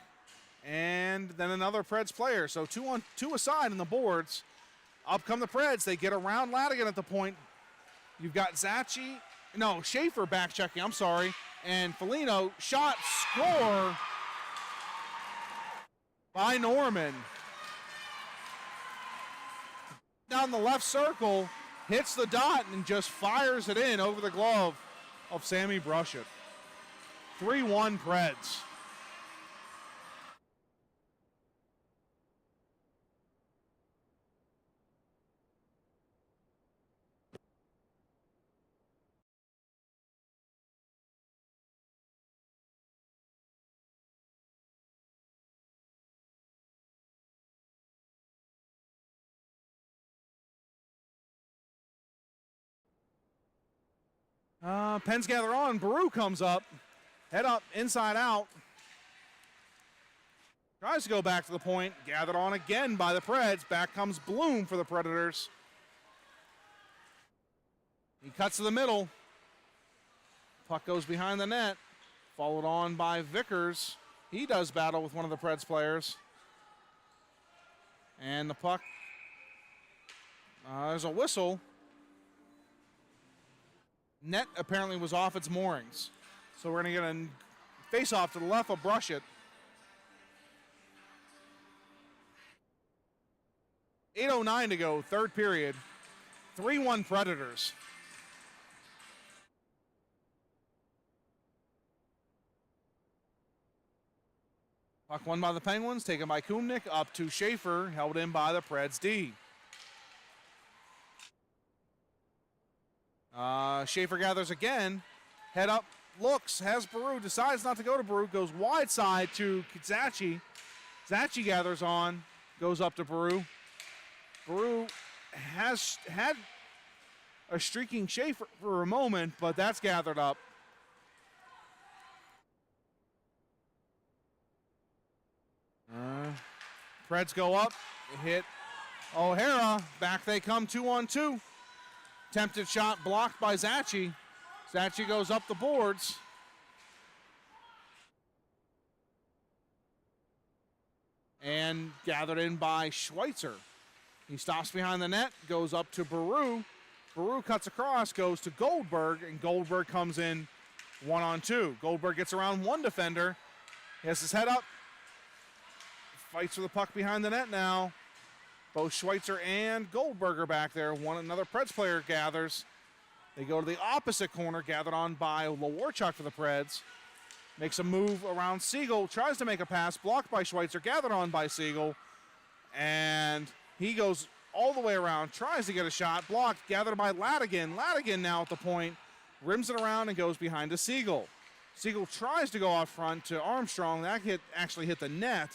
And then another Preds player. So 2-on-2 aside on the boards. Up come the Preds. They get around Ladigan at the point. You've got Zachi. No, Schaefer back checking. I'm sorry. And Foligno. Shot, score by Norman. Down the left circle. Hits the dot and just fires it in over the glove of Sammy Brushett. 3-1 Preds. Pens gather on. Baru comes up. Head up, inside out. Tries to go back to the point. Gathered on again by the Preds. Back comes Bloom for the Predators. He cuts to the middle. Puck goes behind the net. Followed on by Vickers. He does battle with one of the Preds players. And the puck. There's a whistle. Net apparently was off its moorings. So we're going to get a face-off to the left of Brushett. 8:09 to go, third period. 3-1 Predators. Puck won by the Penguins, taken by Kumnik, up to Schaefer, held in by the Preds D. Schaefer gathers again. Head up, looks, has Baru, decides not to go to Baru, goes wide side to Zachi. Zachi gathers on, goes up to Baru. Baru has had a streaking Schaefer for a moment, but that's gathered up. Preds go up, hit O'Hara, back they come 2-on-2. Attempted shot blocked by Zachi. Zachi goes up the boards. And gathered in by Schweitzer. He stops behind the net, goes up to Baru. Baru cuts across, goes to Goldberg, and Goldberg comes in 1-on-2. Goldberg gets around one defender. He has his head up. Fights for the puck behind the net now. Both Schweitzer and Goldberg are back there. Another Preds player gathers. They go to the opposite corner, gathered on by Lewarchuk for the Preds. Makes a move around Siegel, tries to make a pass, blocked by Schweitzer, gathered on by Siegel. And he goes all the way around, tries to get a shot, blocked, gathered by Ladigan. Ladigan now at the point, rims it around and goes behind to Siegel. Siegel tries to go out front to Armstrong. That hit actually hit the net.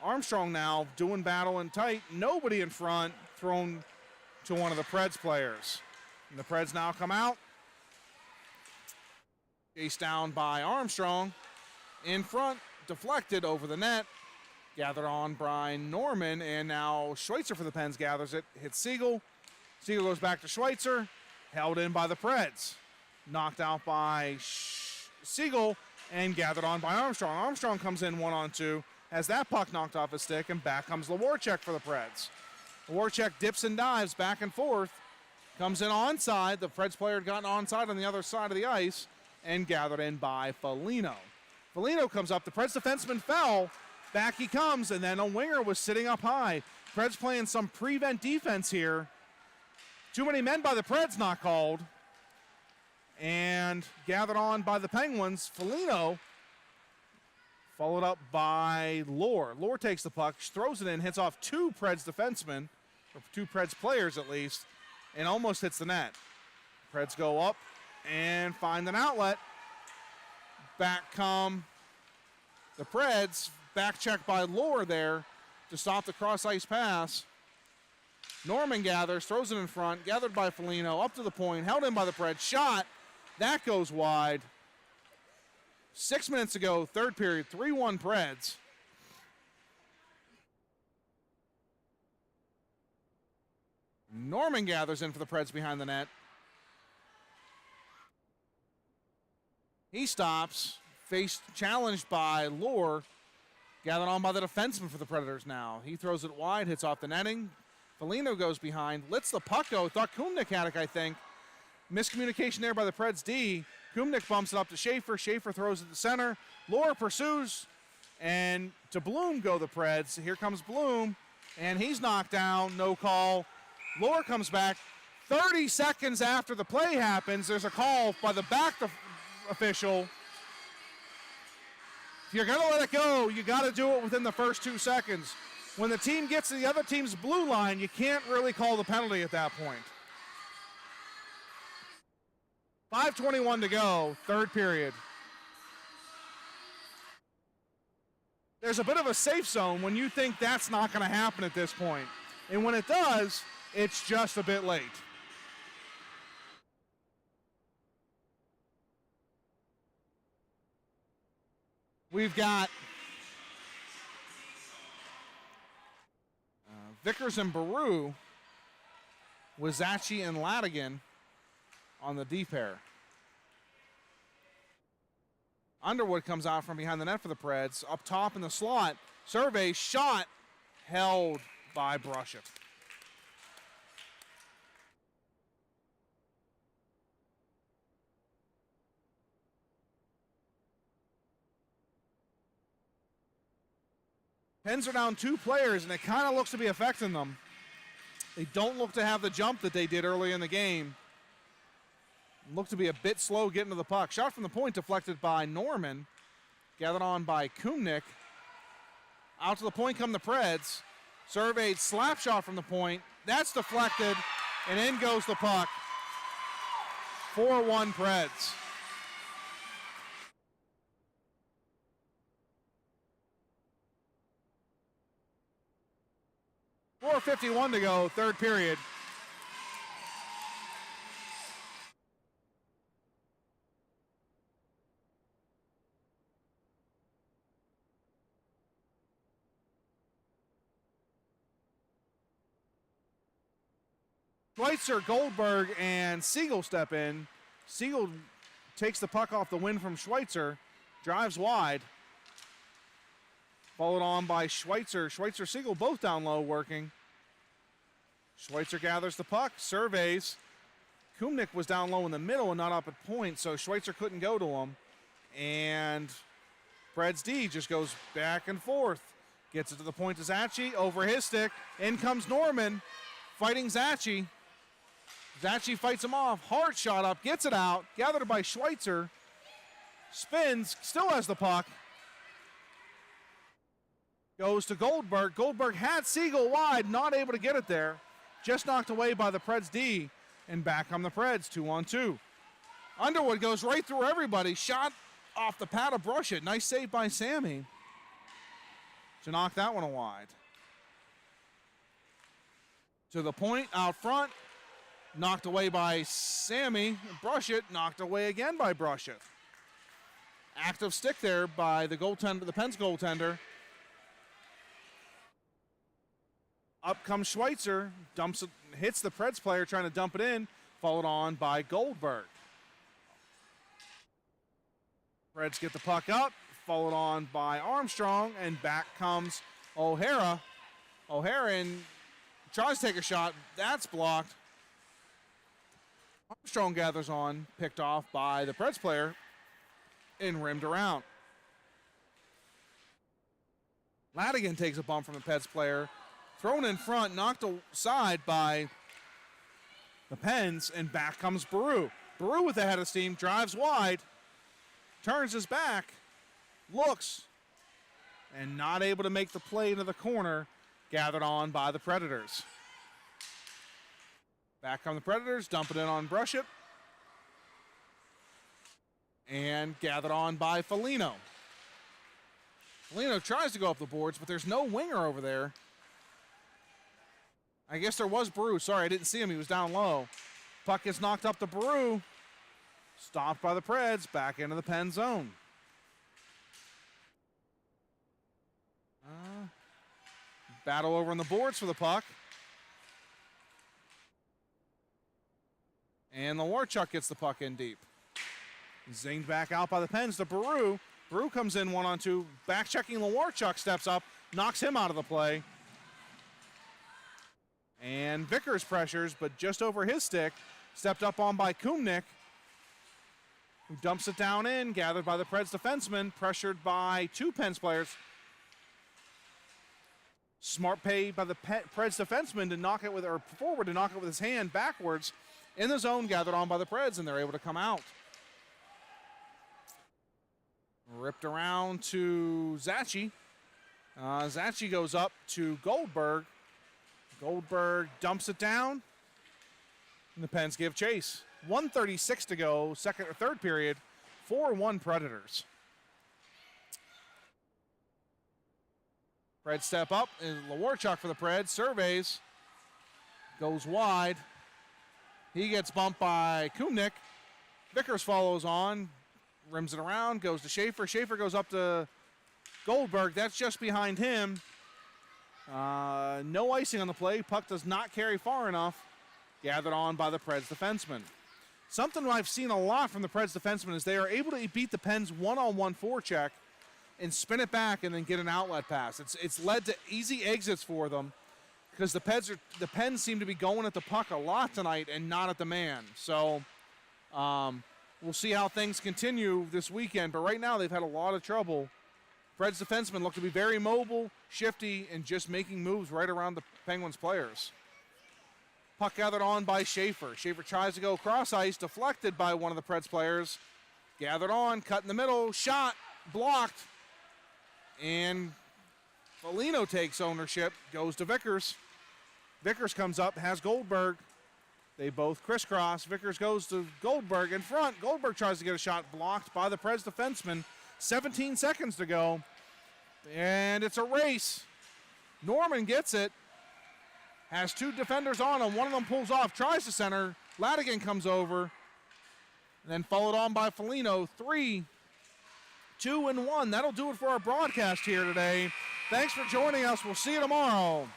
Armstrong now doing battle and tight. Nobody in front, thrown to one of the Preds players. And the Preds now come out. Chased down by Armstrong. In front, deflected over the net. Gathered on by Norman, and now Schweitzer for the Pens gathers it. Hits Siegel. Siegel goes back to Schweitzer. Held in by the Preds. Knocked out by Siegel and gathered on by Armstrong. Armstrong comes in 1-on-2. Has that puck knocked off his stick, and back comes Lewarchuk for the Preds. Lewarchuk dips and dives back and forth. Comes in onside. The Preds player had gotten onside on the other side of the ice and gathered in by Foligno. Foligno comes up. The Preds defenseman fell. Back he comes, and then a winger was sitting up high. Preds playing some prevent defense here. Too many men by the Preds not called. And gathered on by the Penguins. Foligno followed up by Lohr. Lohr takes the puck, throws it in, hits off two Preds defensemen, or two Preds players at least, and almost hits the net. Preds go up and find an outlet. Back come the Preds. Back check by Lohr there to stop the cross-ice pass. Norman gathers, throws it in front, gathered by Foligno, up to the point, held in by the Preds, shot. That goes wide. 6 minutes ago, third period, 3-1 Preds. Norman gathers in for the Preds behind the net. He stops, challenged by Lohr. Gathered on by the defenseman for the Predators now. He throws it wide, hits off the netting. Foligno goes behind, lets the puck go. Thought Kumnick had it, I think. Miscommunication there by the Preds D. Kumnick bumps it up to Schaefer. Schaefer throws it to center. Lohr pursues, and to Bloom go the Preds. Here comes Bloom, and he's knocked down, no call. Lohr comes back. 30 seconds after the play happens, there's a call by the back official. If you're going to let it go, you got to do it within the first 2 seconds. When the team gets to the other team's blue line, you can't really call the penalty at that point. 5:21 to go, third period. There's a bit of a safe zone when you think that's not going to happen at this point. And when it does, it's just a bit late. We've got Vickers and Baru, Wazachi and Ladigan on the D pair. Underwood comes out from behind the net for the Preds. Up top in the slot, Survey shot, held by Brushett. Pens are down 2 players, and it kind of looks to be affecting them. They don't look to have the jump that they did early in the game. Look to be a bit slow getting to the puck. Shot from the point deflected by Norman. Gathered on by Kumnick. Out to the point come the Preds. Surveyed slap shot from the point. That's deflected, and in goes the puck. 4-1 Preds. .451 to go, third period. Schweitzer, Goldberg, and Siegel step in. Siegel takes the puck off the win from Schweitzer, drives wide. Followed on by Schweitzer. Schweitzer, Siegel both down low working. Schweitzer gathers the puck, surveys. Kumnick was down low in the middle and not up at point, so Schweitzer couldn't go to him. And Preds D just goes back and forth. Gets it to the point to Zachi, over his stick. In comes Norman, fighting Zachi. Zachi fights him off. Hard shot up, gets it out. Gathered by Schweitzer. Spins, still has the puck. Goes to Goldberg. Goldberg had Siegel wide, not able to get it there. Just knocked away by the Preds D. And back on the Preds, 2-on-2. Underwood goes right through everybody. Shot off the pad of Brushett. Nice save by Sammy to knock that one wide. To the point, out front. Knocked away by Sammy. Brushett knocked away again by Brushett. Active stick there by the goaltender, the Pens goaltender. Up comes Schweitzer, dumps it, hits the Preds player trying to dump it in, followed on by Goldberg. Preds get the puck up, followed on by Armstrong, and back comes O'Hara. O'Hara tries to take a shot, that's blocked. Armstrong gathers on, picked off by the Preds player, and rimmed around. Ladigan takes a bump from the Peds player, thrown in front, knocked aside by the Pens, and back comes Baru. Baru with the head of steam, drives wide, turns his back, looks, and not able to make the play into the corner, gathered on by the Predators. Back come the Predators, dump it in on Brushett, and gathered on by Foligno. Foligno tries to go up the boards, but there's no winger over there. I guess there was Baru. Sorry, I didn't see him. He was down low. Puck gets knocked up to Baru. Stopped by the Preds. Back into the Pen zone. Battle over on the boards for the puck. And Lewarchuk gets the puck in deep. Zinged back out by the Pens to Baru. Baru comes in 1-on-2. Back checking Lewarchuk steps up. Knocks him out of the play. And Vickers pressures, but just over his stick. Stepped up on by Kumnik, who dumps it down in, gathered by the Preds defenseman, pressured by two Pens players. Smart play by the Preds defenseman to knock it with, or forward to knock it with his hand backwards in the zone, gathered on by the Preds, and they're able to come out. Ripped around to Zachi. Zachi goes up to Goldberg. Goldberg dumps it down, and the Pens give chase. 1:36 to go, second or third period, 4-1 Predators. Preds step up, and Lewarchuk for the Preds, surveys, goes wide. He gets bumped by Kumnik. Vickers follows on, rims it around, goes to Schaefer. Schaefer goes up to Goldberg, that's just behind him. No icing on the play. Puck does not carry far enough. Gathered on by the Preds defenseman. Something I've seen a lot from the Preds defenseman is they are able to beat the Pens one-on-one forecheck and spin it back and then get an outlet pass. It's led to easy exits for them because the Pens seem to be going at the puck a lot tonight and not at the man. So we'll see how things continue this weekend. But right now they've had a lot of trouble. Preds defensemen look to be very mobile, shifty, and just making moves right around the Penguins players. Puck gathered on by Schaefer. Schaefer tries to go cross ice, deflected by one of the Preds players. Gathered on, cut in the middle, shot, blocked. And Foligno takes ownership, goes to Vickers. Vickers comes up, has Goldberg. They both crisscross. Vickers goes to Goldberg in front. Goldberg tries to get a shot, blocked by the Preds defenseman. 17 seconds to go. And it's a race. Norman gets it. Has two defenders on him. One of them pulls off, tries to center. Ladigan comes over. And then followed on by Foligno. 3, 2, and 1. That'll do it for our broadcast here today. Thanks for joining us. We'll see you tomorrow.